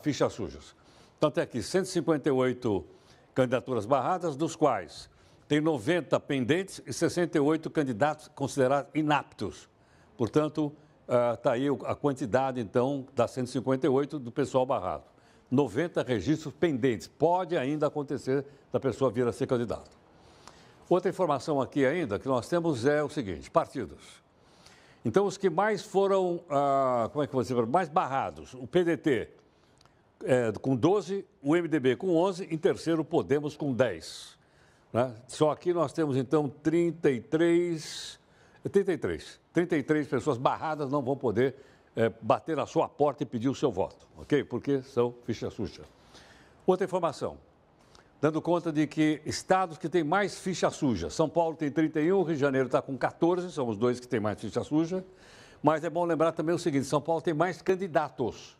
fichas sujas. Então, tem aqui 158 candidaturas barradas, dos quais tem 90 pendentes e 68 candidatos considerados inaptos. Portanto, está aí a quantidade, então, das 158 do pessoal barrado. 90 registros pendentes. Pode ainda acontecer da pessoa vir a ser candidato. Outra informação aqui ainda que nós temos é o seguinte, partidos. Então, os que mais foram, como é que eu vou dizer, mais barrados, o PDT com 12, o MDB com 11, em terceiro, Podemos com 10. Né? Só aqui nós temos, então, 33 pessoas barradas não vão poder bater na sua porta e pedir o seu voto, ok? Porque são ficha suja. Outra informação, dando conta de que estados que têm mais ficha suja, São Paulo tem 31, Rio de Janeiro está com 14, são os dois que têm mais ficha suja, mas é bom lembrar também o seguinte, São Paulo tem mais candidatos,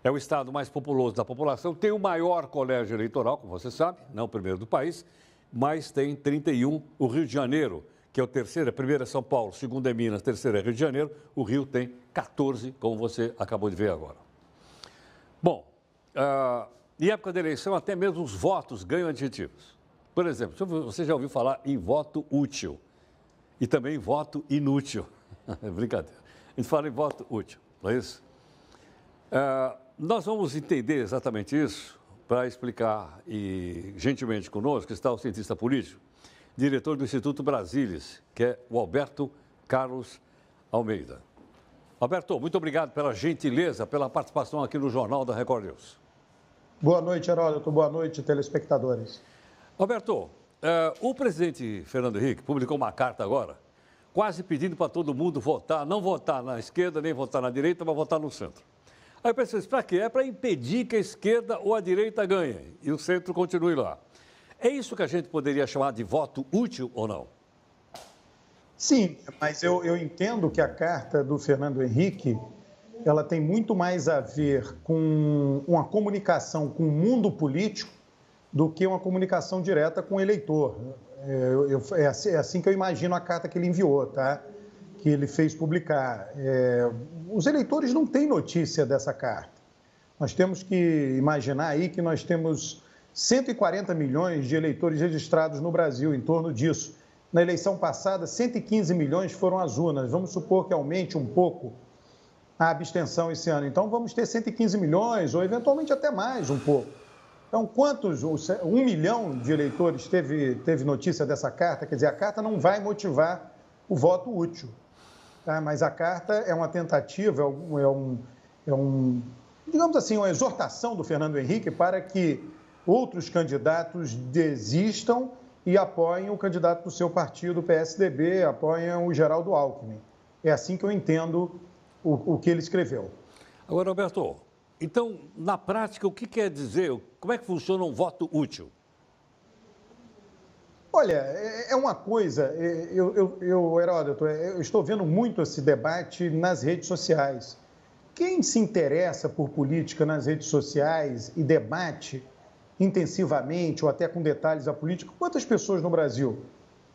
é o estado mais populoso da população, tem o maior colégio eleitoral, como você sabe, não o primeiro do país, mas tem 31, o Rio de Janeiro, que é o terceiro, a primeira é São Paulo, segunda é Minas, terceira é Rio de Janeiro, o Rio tem 14, como você acabou de ver agora. Bom, em época de eleição, até mesmo os votos ganham adjetivos. Por exemplo, você já ouviu falar em voto útil e também em voto inútil. É brincadeira. A gente fala em voto útil, não é isso? Nós vamos entender exatamente isso para explicar, e gentilmente conosco está o cientista político, diretor do Instituto Brasilis, que é o Alberto Carlos Almeida. Alberto, muito obrigado pela gentileza, pela participação aqui no Jornal da Record News. Boa noite, Heródoto. Boa noite, telespectadores. Alberto, o presidente Fernando Henrique publicou uma carta agora, quase pedindo para todo mundo votar, não votar na esquerda, nem votar na direita, mas votar no centro. Aí eu pensei, para quê? É para impedir que a esquerda ou a direita ganhem e o centro continue lá. É isso que a gente poderia chamar de voto útil ou não? Sim, mas eu entendo que a carta do Fernando Henrique, ela tem muito mais a ver com uma comunicação com o mundo político do que uma comunicação direta com o eleitor. É assim que eu imagino a carta que ele enviou, tá? Que ele fez publicar. Os eleitores não têm notícia dessa carta. Nós temos que imaginar aí que nós temos 140 milhões de eleitores registrados no Brasil, em torno disso. Na eleição passada, 115 milhões foram às urnas. Vamos supor que aumente um pouco a abstenção esse ano. Então, vamos ter 115 milhões, ou eventualmente até mais um pouco. Então, quantos? 1 milhão de eleitores teve notícia dessa carta? Quer dizer, a carta não vai motivar o voto útil. Tá? Mas a carta é uma tentativa, digamos assim, uma exortação do Fernando Henrique para que outros candidatos desistam e apoiem o candidato do seu partido, o PSDB, apoiem o Geraldo Alckmin. É assim que eu entendo o que ele escreveu. Agora, Alberto, então, na prática, o que quer dizer, como é que funciona um voto útil? Olha, é uma coisa, Heródoto, eu estou vendo muito esse debate nas redes sociais. Quem se interessa por política nas redes sociais e debate intensivamente ou até com detalhes a política, quantas pessoas no Brasil?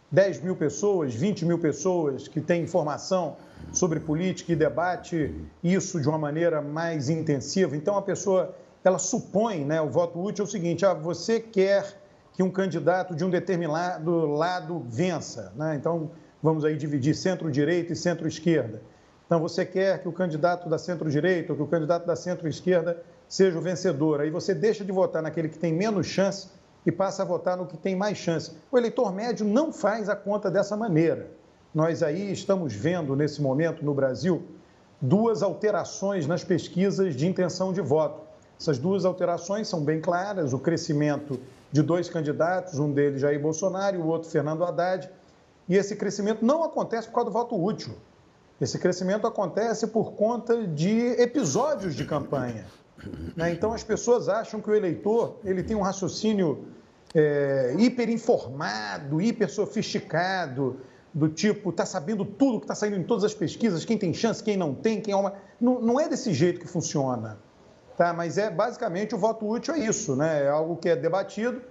10 mil pessoas, 20 mil pessoas que têm informação sobre política e debate isso de uma maneira mais intensiva. Então, a pessoa, ela supõe, né, o voto útil é o seguinte, você quer que um candidato de um determinado lado vença, né? Então, vamos aí dividir centro-direita e centro-esquerda. Então, você quer que o candidato da centro-direita ou que o candidato da centro-esquerda seja o vencedor. Aí você deixa de votar naquele que tem menos chance e passa a votar no que tem mais chance. O eleitor médio não faz a conta dessa maneira. Nós aí estamos vendo, nesse momento, no Brasil, 2 alterações nas pesquisas de intenção de voto. Essas 2 alterações são bem claras, o crescimento de 2 candidatos, um deles Jair Bolsonaro e o outro Fernando Haddad, e esse crescimento não acontece por causa do voto útil. Esse crescimento acontece por conta de episódios de campanha. Então, as pessoas acham que o eleitor ele tem um raciocínio hiperinformado, hipersofisticado, do tipo, está sabendo tudo que está saindo em todas as pesquisas, quem tem chance, quem não tem, quem é uma... Não é desse jeito que funciona. tá? Mas basicamente o voto útil é isso, né? É algo que é debatido,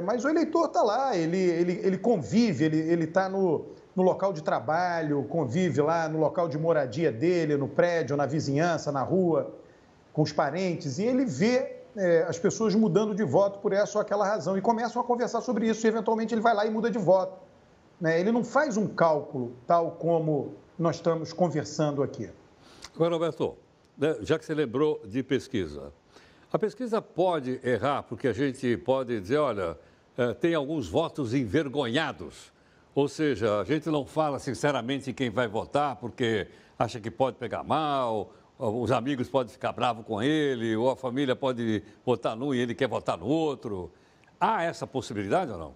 mas o eleitor está lá, ele convive, ele está no local de trabalho, convive lá no local de moradia dele, no prédio, na vizinhança, na rua, com os parentes, e ele vê as pessoas mudando de voto por essa ou aquela razão e começam a conversar sobre isso e eventualmente ele vai lá e muda de voto, né? Ele não faz um cálculo tal como nós estamos conversando aqui. Agora, Roberto, já que você lembrou de pesquisa, a pesquisa pode errar porque a gente pode dizer, olha, tem alguns votos envergonhados, ou seja, a gente não fala sinceramente quem vai votar porque acha que pode pegar mal, os amigos podem ficar bravos com ele, ou a família pode votar num e ele quer votar no outro. Há essa possibilidade ou não?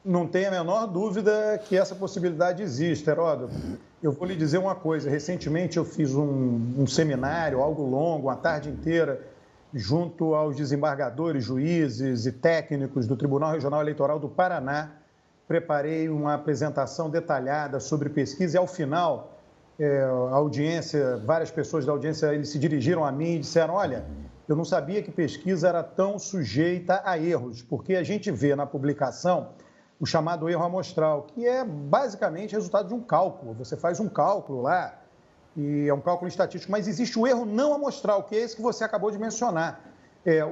Não tem a menor dúvida que essa possibilidade existe, Heródoto. Eu vou lhe dizer uma coisa. Recentemente eu fiz um seminário, algo longo, uma tarde inteira, junto aos desembargadores, juízes e técnicos do Tribunal Regional Eleitoral do Paraná. Preparei uma apresentação detalhada sobre pesquisa e, ao final, a audiência, várias pessoas da audiência, eles se dirigiram a mim e disseram, olha, eu não sabia que pesquisa era tão sujeita a erros, porque a gente vê na publicação o chamado erro amostral, que é basicamente resultado de um cálculo. Você faz um cálculo lá, e é um cálculo estatístico, mas existe o erro não amostral, que é esse que você acabou de mencionar.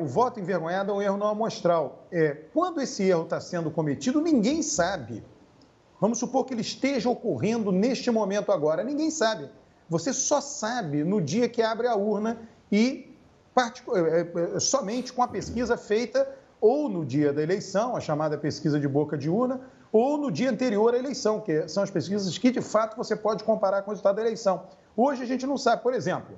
O voto envergonhado é um erro não amostral. Quando esse erro está sendo cometido, ninguém sabe. Vamos supor que ele esteja ocorrendo neste momento agora. Ninguém sabe. Você só sabe no dia que abre a urna e somente com a pesquisa feita ou no dia da eleição, a chamada pesquisa de boca de urna, ou no dia anterior à eleição, que são as pesquisas que, de fato, você pode comparar com o resultado da eleição. Hoje a gente não sabe. Por exemplo,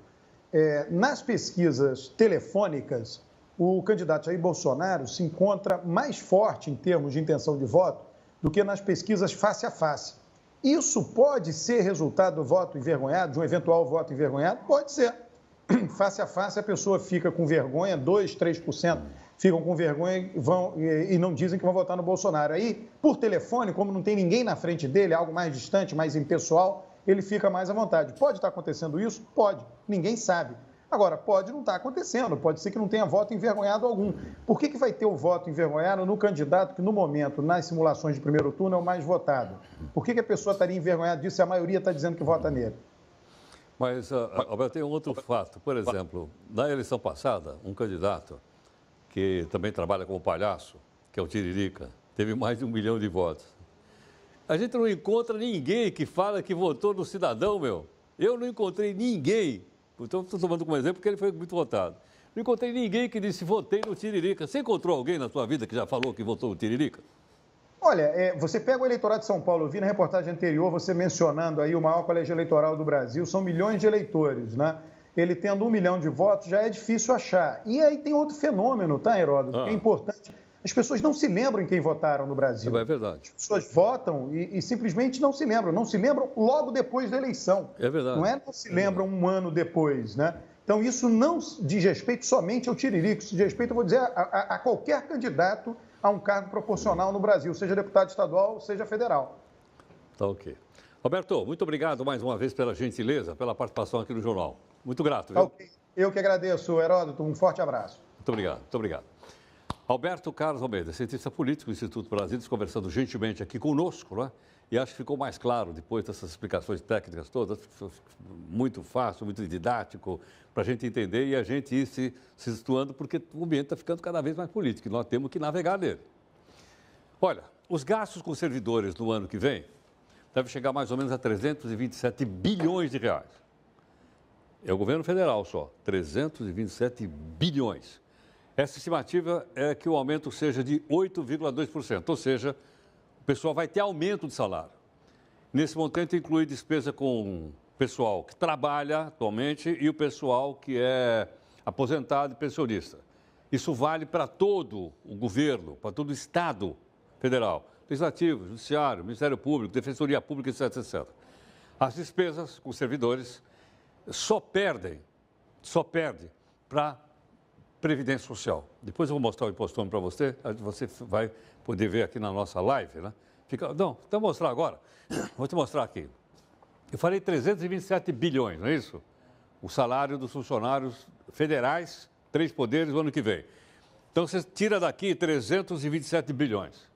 nas pesquisas telefônicas, o candidato Jair Bolsonaro se encontra mais forte em termos de intenção de voto do que nas pesquisas face a face. Isso pode ser resultado do voto envergonhado, de um eventual voto envergonhado? Pode ser. Face a face, a pessoa fica com vergonha, 2%, 3% ficam com vergonha e não dizem que vão votar no Bolsonaro. Aí, por telefone, como não tem ninguém na frente dele, algo mais distante, mais impessoal, ele fica mais à vontade. Pode estar acontecendo isso? Pode. Ninguém sabe. Agora, pode não estar acontecendo, pode ser que não tenha voto envergonhado algum. Por que vai ter o voto envergonhado no candidato que, no momento, nas simulações de primeiro turno, é o mais votado? Por que a pessoa estaria envergonhada disso se a maioria está dizendo que vota nele? Mas, Alberto, tem um outro fato. Por exemplo, na eleição passada, um candidato que também trabalha como palhaço, que é o Tiririca, teve mais de 1 milhão de votos. A gente não encontra ninguém que fala que votou no Cidadão, meu. Eu não encontrei ninguém. Então, estou tomando como exemplo porque ele foi muito votado. Não encontrei ninguém que disse votei no Tiririca. Você encontrou alguém na sua vida que já falou que votou no Tiririca? Olha, você pega o eleitorado de São Paulo, eu vi na reportagem anterior você mencionando aí o maior colégio eleitoral do Brasil, são milhões de eleitores, né? Ele tendo 1 milhão de votos já é difícil achar. E aí tem outro fenômeno, tá, Heródoto? Que é importante. As pessoas não se lembram em quem votaram no Brasil. É verdade. As pessoas votam e simplesmente não se lembram. Não se lembram logo depois da eleição. É verdade. Não se lembram um ano depois, né? Então, isso não diz respeito somente ao Tiririca, isso diz respeito, eu vou dizer, a qualquer candidato a um cargo proporcional no Brasil, seja deputado estadual, seja federal. Tá ok. Roberto, muito obrigado mais uma vez pela gentileza, pela participação aqui no Jornal. Muito grato, viu? Ok. Eu que agradeço, Heródoto. Um forte abraço. Muito obrigado, muito obrigado. Alberto Carlos Almeida, cientista político do Instituto Brasilis, conversando gentilmente aqui conosco, né? E acho que ficou mais claro, depois dessas explicações técnicas todas, muito fácil, muito didático, para a gente entender e a gente ir se situando, porque o ambiente está ficando cada vez mais político e nós temos que navegar nele. Olha, os gastos com servidores no ano que vem devem chegar mais ou menos a 327 bilhões de reais. É o governo federal só, 327 bilhões. Essa estimativa é que o aumento seja de 8,2%, ou seja, o pessoal vai ter aumento de salário. Nesse montante inclui despesa com o pessoal que trabalha atualmente e o pessoal que é aposentado e pensionista. Isso vale para todo o governo, para todo o Estado federal, Legislativo, Judiciário, Ministério Público, Defensoria Pública, etc, etc. As despesas com servidores só perde para Previdência Social. Depois eu vou mostrar o impostômetro para você vai poder ver aqui na nossa live, né? Então vou mostrar agora. Vou te mostrar aqui. Eu falei 327 bilhões, não é isso? O salário dos funcionários federais, 3 poderes no ano que vem. Então, você tira daqui 327 bilhões.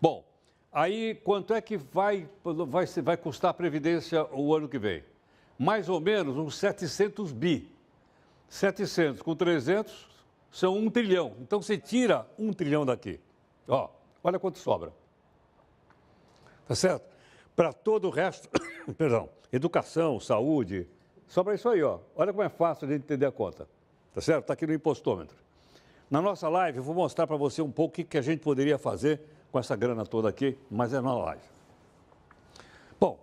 Bom, aí quanto é que vai custar a Previdência o ano que vem? Mais ou menos uns 700 bi. 700 com 300 são 1 trilhão. Então, você tira 1 trilhão daqui. Ó, olha quanto sobra. Tá certo? Para todo o resto, perdão, educação, saúde, sobra isso aí, ó. Olha como é fácil de entender a conta. Tá certo? Está aqui no impostômetro. Na nossa live, eu vou mostrar para você um pouco o que a gente poderia fazer com essa grana toda aqui, mas é na live. Bom,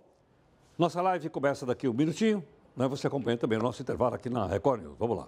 nossa live começa daqui um minutinho, né? Você acompanha também o nosso intervalo aqui na Record News. Vamos lá.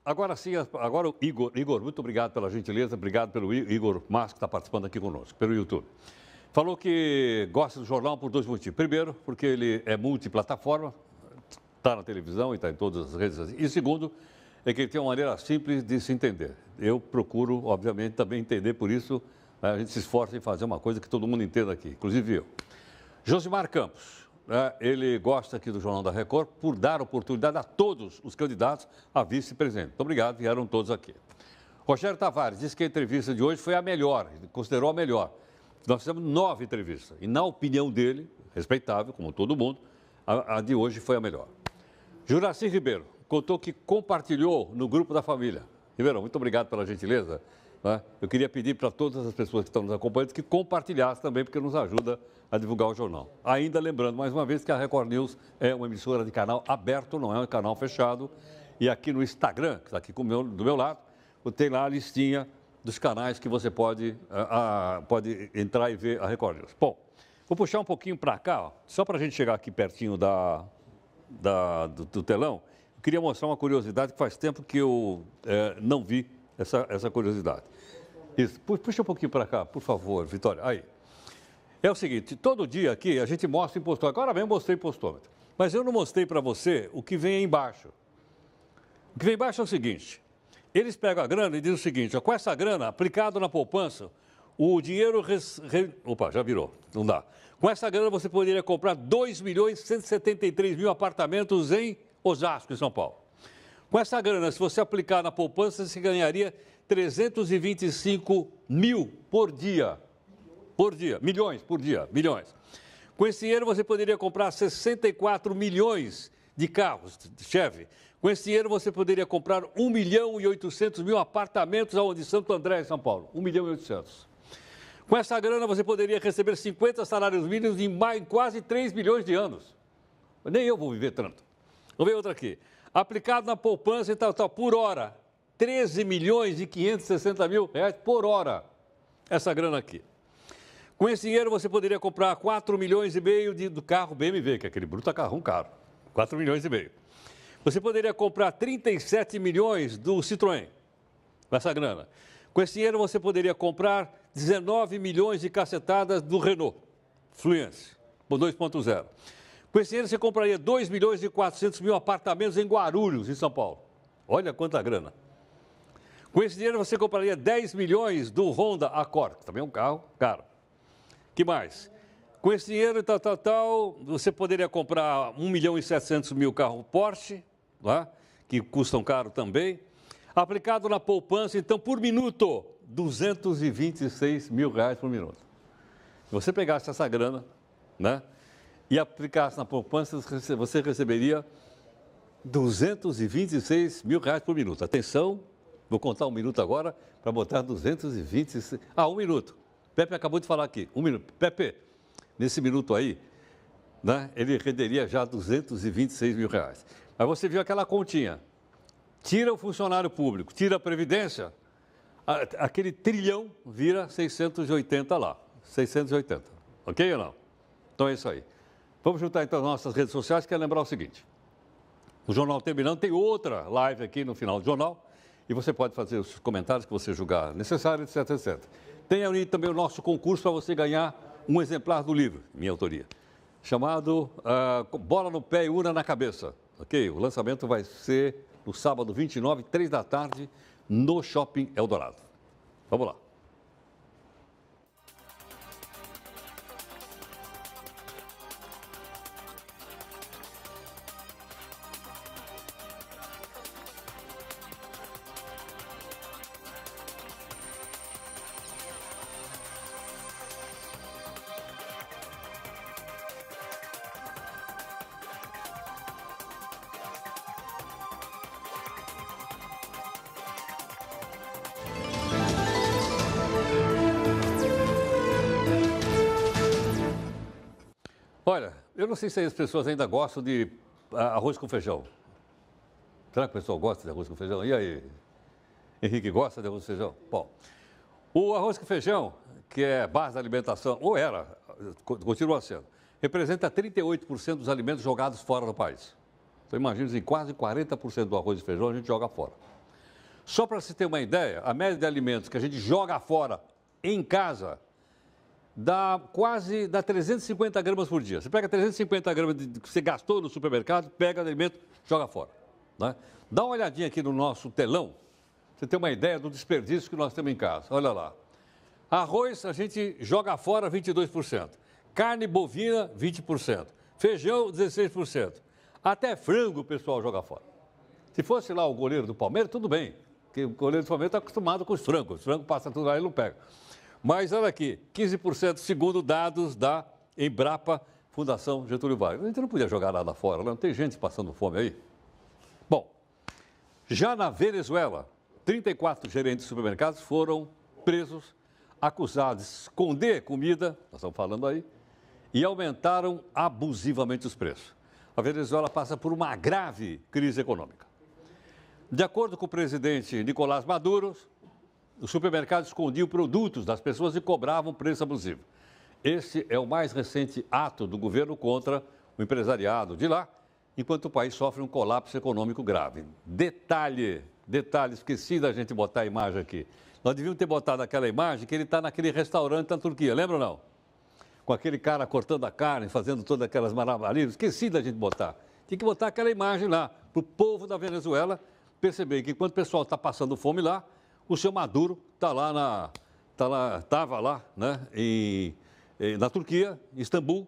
Agora sim, agora o Igor, muito obrigado pela gentileza, obrigado pelo Igor Mas, que está participando aqui conosco, pelo YouTube. Falou que gosta do jornal por 2 motivos. Primeiro, porque ele é multiplataforma, está na televisão e está em todas as redes. E segundo, é que ele tem uma maneira simples de se entender. Eu procuro, obviamente, também entender, por isso a gente se esforça em fazer uma coisa que todo mundo entenda aqui, inclusive eu. Josimar Campos. Ele gosta aqui do Jornal da Record por dar oportunidade a todos os candidatos a vice-presidente. Muito obrigado, vieram todos aqui. Rogério Tavares disse que a entrevista de hoje foi a melhor, considerou a melhor. Nós fizemos 9 entrevistas e, na opinião dele, respeitável, como todo mundo, a de hoje foi a melhor. Juraci Ribeiro contou que compartilhou no grupo da família. Ribeiro, muito obrigado pela gentileza. Eu queria pedir para todas as pessoas que estão nos acompanhando que compartilhassem também, porque nos ajuda a divulgar o jornal. Ainda lembrando, mais uma vez, que a Record News é uma emissora de canal aberto, não é um canal fechado. E aqui no Instagram, que está aqui do meu lado, tem lá a listinha dos canais que você pode entrar e ver a Record News. Bom, vou puxar um pouquinho para cá, ó, só para a gente chegar aqui pertinho do telão. Eu queria mostrar uma curiosidade que faz tempo que eu não vi essa curiosidade. Isso. Puxa um pouquinho para cá, por favor, Vitória. Aí. É o seguinte, todo dia aqui a gente mostra o impostômetro. Agora mesmo eu mostrei o impostômetro. Mas eu não mostrei para você o que vem aí embaixo. O que vem embaixo é o seguinte. Eles pegam a grana e dizem o seguinte, ó, com essa grana aplicada na poupança, o dinheiro... Opa, já virou, não dá. Com essa grana você poderia comprar 2.173.000 apartamentos em Osasco, em São Paulo. Com essa grana, se você aplicar na poupança, você ganharia 325 mil por dia. Por dia, milhões por dia, milhões. Com esse dinheiro você poderia comprar 64 milhões de carros, Chevy. Com esse dinheiro você poderia comprar 1.800.000 apartamentos aonde? Santo André, em São Paulo. 1.800.000. Com essa grana você poderia receber 50 salários mínimos em quase 3 milhões de anos. Nem eu vou viver tanto. Vamos ver outra aqui. Aplicado na poupança e tal, por hora, 13.560.000 reais por hora. Essa grana aqui. Com esse dinheiro você poderia comprar 4,5 milhões do carro BMW, que é aquele bruto carrão caro. 4,5 milhões. Você poderia comprar 37 milhões do Citroën, com essa grana. Com esse dinheiro você poderia comprar 19 milhões de cacetadas do Renault Fluence, 2.0. Com esse dinheiro você compraria 2.400.000 apartamentos em Guarulhos, em São Paulo. Olha quanta grana. Com esse dinheiro você compraria 10 milhões do Honda Accord, que também é um carro caro. Que mais? Com esse dinheiro, você poderia comprar 1.700.000 carros Porsche, tá? Que custam caro também. Aplicado na poupança, então, por minuto, 226 mil reais por minuto. Se você pegasse essa grana, né, e aplicasse na poupança, você receberia 226 mil reais por minuto. Atenção, vou contar um minuto agora para botar 226... um minuto. Pepe acabou de falar aqui, um minuto. Pepe, nesse minuto aí, né, ele renderia já 226 mil reais. Mas você viu aquela continha. Tira o funcionário público, tira a Previdência, aquele trilhão vira 680 lá. 680. Ok ou não? Então é isso aí. Vamos juntar então as nossas redes sociais. Quero lembrar o seguinte. O Jornal Terminando tem outra live aqui no final do jornal. E você pode fazer os comentários que você julgar necessário, etc, etc. Tem ali também o nosso concurso para você ganhar um exemplar do livro, minha autoria, chamado Bola no Pé e Urna na Cabeça. Ok? O lançamento vai ser no sábado 29, 3 da tarde, no Shopping Eldorado. Vamos lá. Olha, eu não sei se as pessoas ainda gostam de arroz com feijão. Será que o pessoal gosta de arroz com feijão? E aí? Henrique gosta de arroz com feijão? Bom, o arroz com feijão, que é base da alimentação, ou era, continua sendo, representa 38% dos alimentos jogados fora do país. Então imagina, em quase 40% do arroz e feijão a gente joga fora. Só para se ter uma ideia, a média de alimentos que a gente joga fora em casa dá 350 gramas por dia. Você pega 350 gramas que você gastou no supermercado, pega o alimento, joga fora. Né? Dá uma olhadinha aqui no nosso telão, você tem uma ideia do desperdício que nós temos em casa. Olha lá. Arroz a gente joga fora 22%. Carne bovina, 20%. Feijão, 16%. Até frango o pessoal joga fora. Se fosse lá o goleiro do Palmeiras, tudo bem. Porque o goleiro do Palmeiras está acostumado com os frangos. Os frangos passam tudo lá e não pega. Mas olha aqui, 15% segundo dados da Embrapa, Fundação Getúlio Vargas. A gente não podia jogar nada fora, não tem gente passando fome aí. Bom, já na Venezuela, 34 gerentes de supermercados foram presos, acusados de esconder comida, nós estamos falando aí, e aumentaram abusivamente os preços. A Venezuela passa por uma grave crise econômica. De acordo com o presidente Nicolás Maduro, os supermercados escondiam produtos das pessoas e cobravam preço abusivo. Esse é o mais recente ato do governo contra o empresariado de lá, enquanto o país sofre um colapso econômico grave. Detalhe, esqueci da gente botar a imagem aqui. Nós devíamos ter botado aquela imagem que ele está naquele restaurante na Turquia, lembra ou não? Com aquele cara cortando a carne, fazendo todas aquelas maravilhas. Esqueci da gente botar. Tinha que botar aquela imagem lá, para o povo da Venezuela perceber que enquanto o pessoal está passando fome lá, o seu Maduro estava lá, né, na Turquia, em Istambul,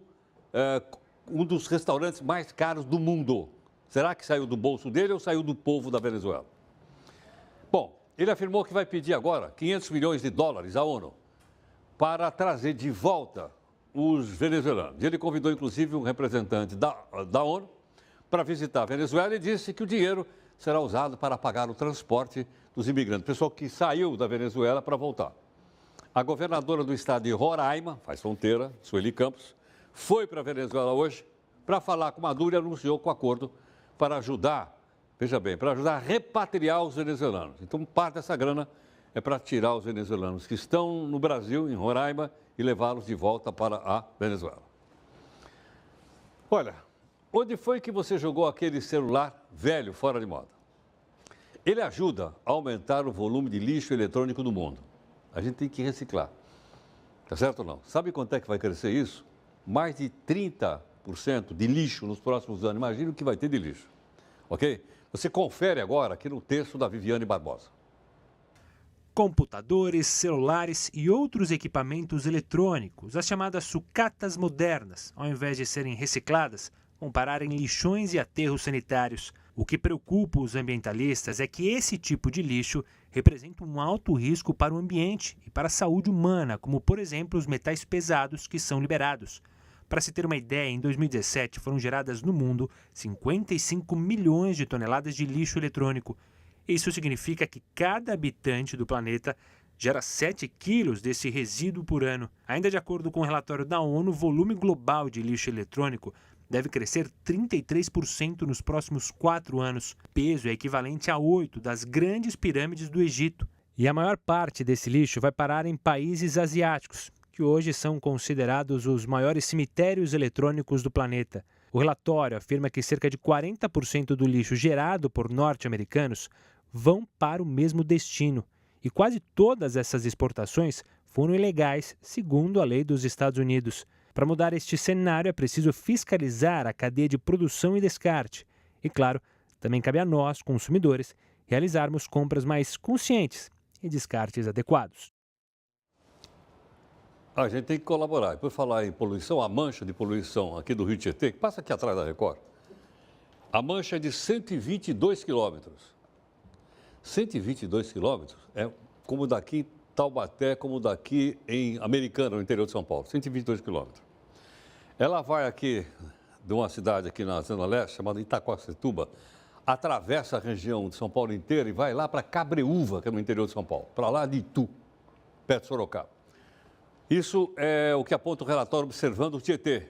um dos restaurantes mais caros do mundo. Será que saiu do bolso dele ou saiu do povo da Venezuela? Bom, ele afirmou que vai pedir agora 500 milhões de dólares à ONU para trazer de volta os venezuelanos. Ele convidou, inclusive, um representante da ONU para visitar a Venezuela e disse que o dinheiro será usado para pagar o transporte dos imigrantes, pessoal que saiu da Venezuela para voltar. A governadora do estado de Roraima, faz fronteira, Sueli Campos, foi para a Venezuela hoje para falar com Maduro e anunciou com acordo para ajudar, veja bem, para ajudar a repatriar os venezuelanos. Então, parte dessa grana é para tirar os venezuelanos que estão no Brasil, em Roraima, e levá-los de volta para a Venezuela. Olha, onde foi que você jogou aquele celular velho, fora de moda? Ele ajuda a aumentar o volume de lixo eletrônico no mundo. A gente tem que reciclar. Tá certo ou não? Sabe quanto é que vai crescer isso? Mais de 30% de lixo nos próximos anos. Imagina o que vai ter de lixo. Ok? Você confere agora aqui no texto da Viviane Barbosa. Computadores, celulares e outros equipamentos eletrônicos, as chamadas sucatas modernas, ao invés de serem recicladas, vão parar em lixões e aterros sanitários. O que preocupa os ambientalistas é que esse tipo de lixo representa um alto risco para o ambiente e para a saúde humana, como, por exemplo, os metais pesados que são liberados. Para se ter uma ideia, em 2017 foram geradas no mundo 55 milhões de toneladas de lixo eletrônico. Isso significa que cada habitante do planeta gera 7 quilos desse resíduo por ano. Ainda de acordo com o relatório da ONU, o volume global de lixo eletrônico deve crescer 33% nos próximos 4 anos. O peso é equivalente a 8 das grandes pirâmides do Egito. E a maior parte desse lixo vai parar em países asiáticos, que hoje são considerados os maiores cemitérios eletrônicos do planeta. O relatório afirma que cerca de 40% do lixo gerado por norte-americanos vão para o mesmo destino. E quase todas essas exportações foram ilegais, segundo a lei dos Estados Unidos. Para mudar este cenário, é preciso fiscalizar a cadeia de produção e descarte. E, claro, também cabe a nós, consumidores, realizarmos compras mais conscientes e descartes adequados. A gente tem que colaborar. Por falar em poluição, a mancha de poluição aqui do Rio Tietê, que passa aqui atrás da Record, a mancha é de 122 quilômetros. 122 quilômetros é como daqui em Taubaté, como daqui em Americana, no interior de São Paulo. 122 quilômetros. Ela vai aqui de uma cidade aqui na Zona Leste, chamada Itaquacetuba, atravessa a região de São Paulo inteira e vai lá para Cabreúva, que é no interior de São Paulo, para lá de Itu, perto de Sorocaba. Isso é o que aponta o relatório Observando o Tietê,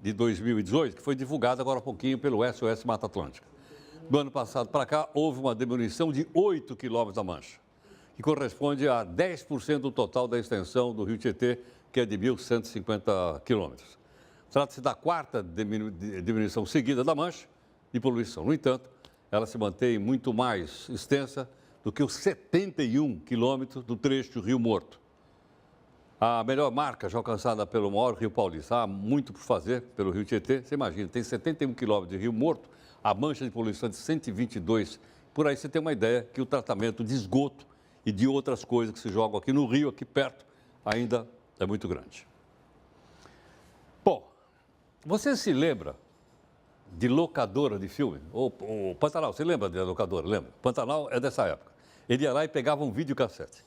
de 2018, que foi divulgado agora há pouquinho pelo SOS Mata Atlântica. Do ano passado para cá, houve uma diminuição de 8 quilômetros da mancha, que corresponde a 10% do total da extensão do Rio Tietê, que é de 1.150 quilômetros. Trata-se da quarta diminuição seguida da mancha de poluição. No entanto, ela se mantém muito mais extensa do que os 71 quilômetros do trecho Rio Morto. A melhor marca já alcançada pelo maior rio paulista. Há muito por fazer pelo Rio Tietê. Você imagina, tem 71 quilômetros de Rio Morto, a mancha de poluição é de 122. Por aí você tem uma ideia que o tratamento de esgoto e de outras coisas que se jogam aqui no Rio, aqui perto, ainda é muito grande. Bom, você se lembra de locadora de filme? O Pantanal, você lembra de locadora? Lembra? Pantanal é dessa época. Ele ia lá e pegava um videocassete.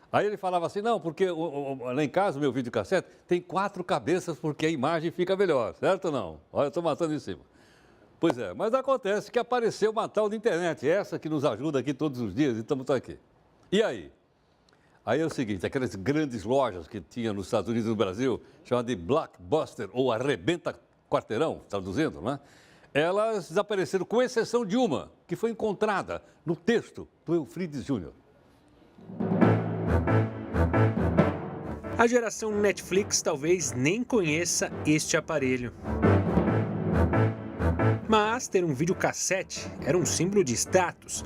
Aí ele falava assim, não, porque lá em casa o meu videocassete tem 4 cabeças porque a imagem fica melhor, certo ou não? Olha, eu estou matando em cima. Pois é, mas acontece que apareceu uma tal de internet, essa que nos ajuda aqui todos os dias e estamos aqui. E aí? Aí é o seguinte, aquelas grandes lojas que tinha nos Estados Unidos e no Brasil, chamadas de Blockbuster ou Arrebenta Quarteirão, traduzindo, né? Elas desapareceram, com exceção de uma, que foi encontrada no texto do Eufrides Júnior. A geração Netflix talvez nem conheça este aparelho. Mas ter um videocassete era um símbolo de status.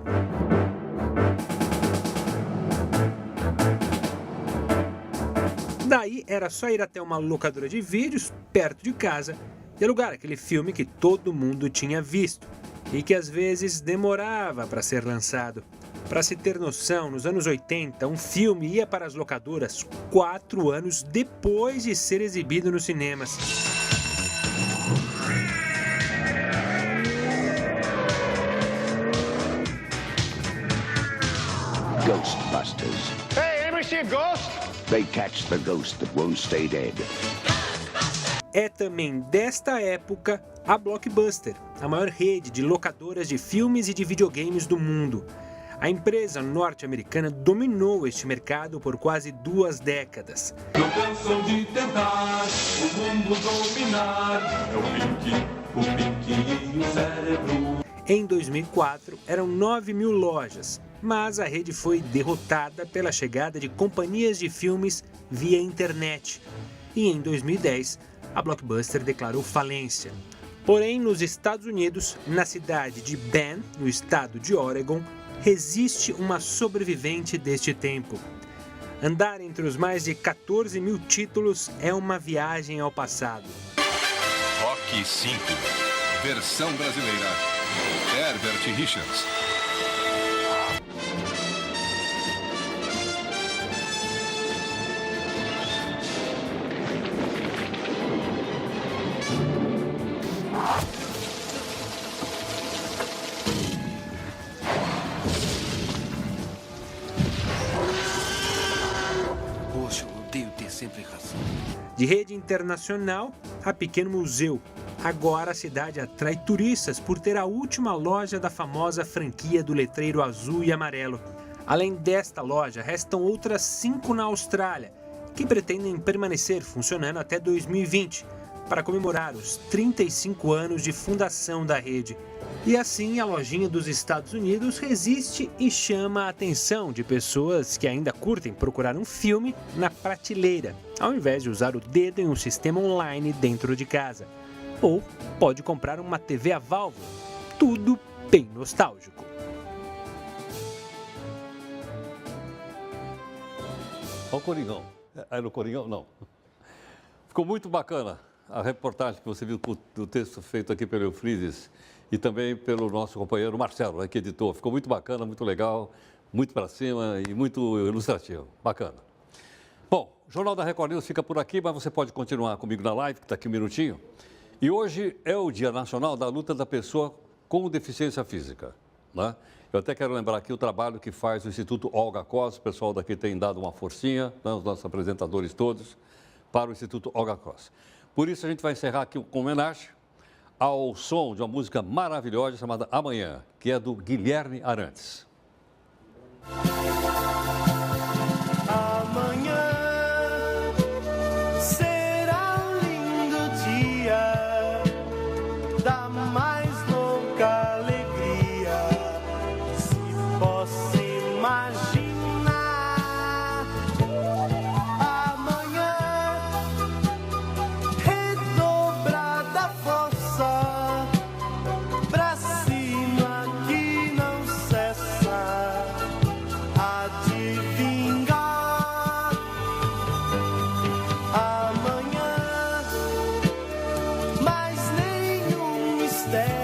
Daí era só ir até uma locadora de vídeos perto de casa e alugar aquele filme que todo mundo tinha visto e que às vezes demorava para ser lançado. Para se ter noção, nos anos 80, um filme ia para as locadoras 4 anos depois de ser exibido nos cinemas. Ghostbusters. Hey, anybody see a ghost? They catch the ghost that won't stay dead. É também desta época a Blockbuster, a maior rede de locadoras de filmes e de videogames do mundo. A empresa norte-americana dominou este mercado por quase 2 décadas. Não cansam de tentar o mundo dominar. É o Pink e o cérebro. Em 2004, eram 9.000 lojas, mas a rede foi derrotada pela chegada de companhias de filmes via internet. E em 2010, a Blockbuster declarou falência. Porém, nos Estados Unidos, na cidade de Bend, no estado de Oregon, resiste uma sobrevivente deste tempo. Andar entre os mais de 14.000 títulos é uma viagem ao passado. Rock 5, versão brasileira, Herbert Richards. De rede internacional a pequeno museu, agora a cidade atrai turistas por ter a última loja da famosa franquia do letreiro azul e amarelo. Além desta loja, restam outras 5 na Austrália, que pretendem permanecer funcionando até 2020, para comemorar os 35 anos de fundação da rede. E assim, a lojinha dos Estados Unidos resiste e chama a atenção de pessoas que ainda curtem procurar um filme na prateleira, ao invés de usar o dedo em um sistema online dentro de casa. Ou pode comprar uma TV a válvula. Tudo bem nostálgico. Olha o Coringão. Era o Coringão? Não. Ficou muito bacana a reportagem que você viu do texto feito aqui pelo Eufrides e também pelo nosso companheiro Marcelo, que editou. Ficou muito bacana, muito legal, muito para cima e muito ilustrativo. Bacana. Bom, o Jornal da Record News fica por aqui, mas você pode continuar comigo na live, que está aqui um minutinho. E hoje é o Dia Nacional da Luta da Pessoa com Deficiência Física, né? Eu até quero lembrar aqui o trabalho que faz o Instituto Olga Cross. O pessoal daqui tem dado uma forcinha, né, os nossos apresentadores todos, para o Instituto Olga Cross. Por isso, a gente vai encerrar aqui com homenagem ao som de uma música maravilhosa chamada Amanhã, que é do Guilherme Arantes. Amanhã será um lindo dia da mais louca alegria se posso imaginar. Amanhã redobrada força pra cima que não cessa a de vingar. Amanhã mais nenhum mistério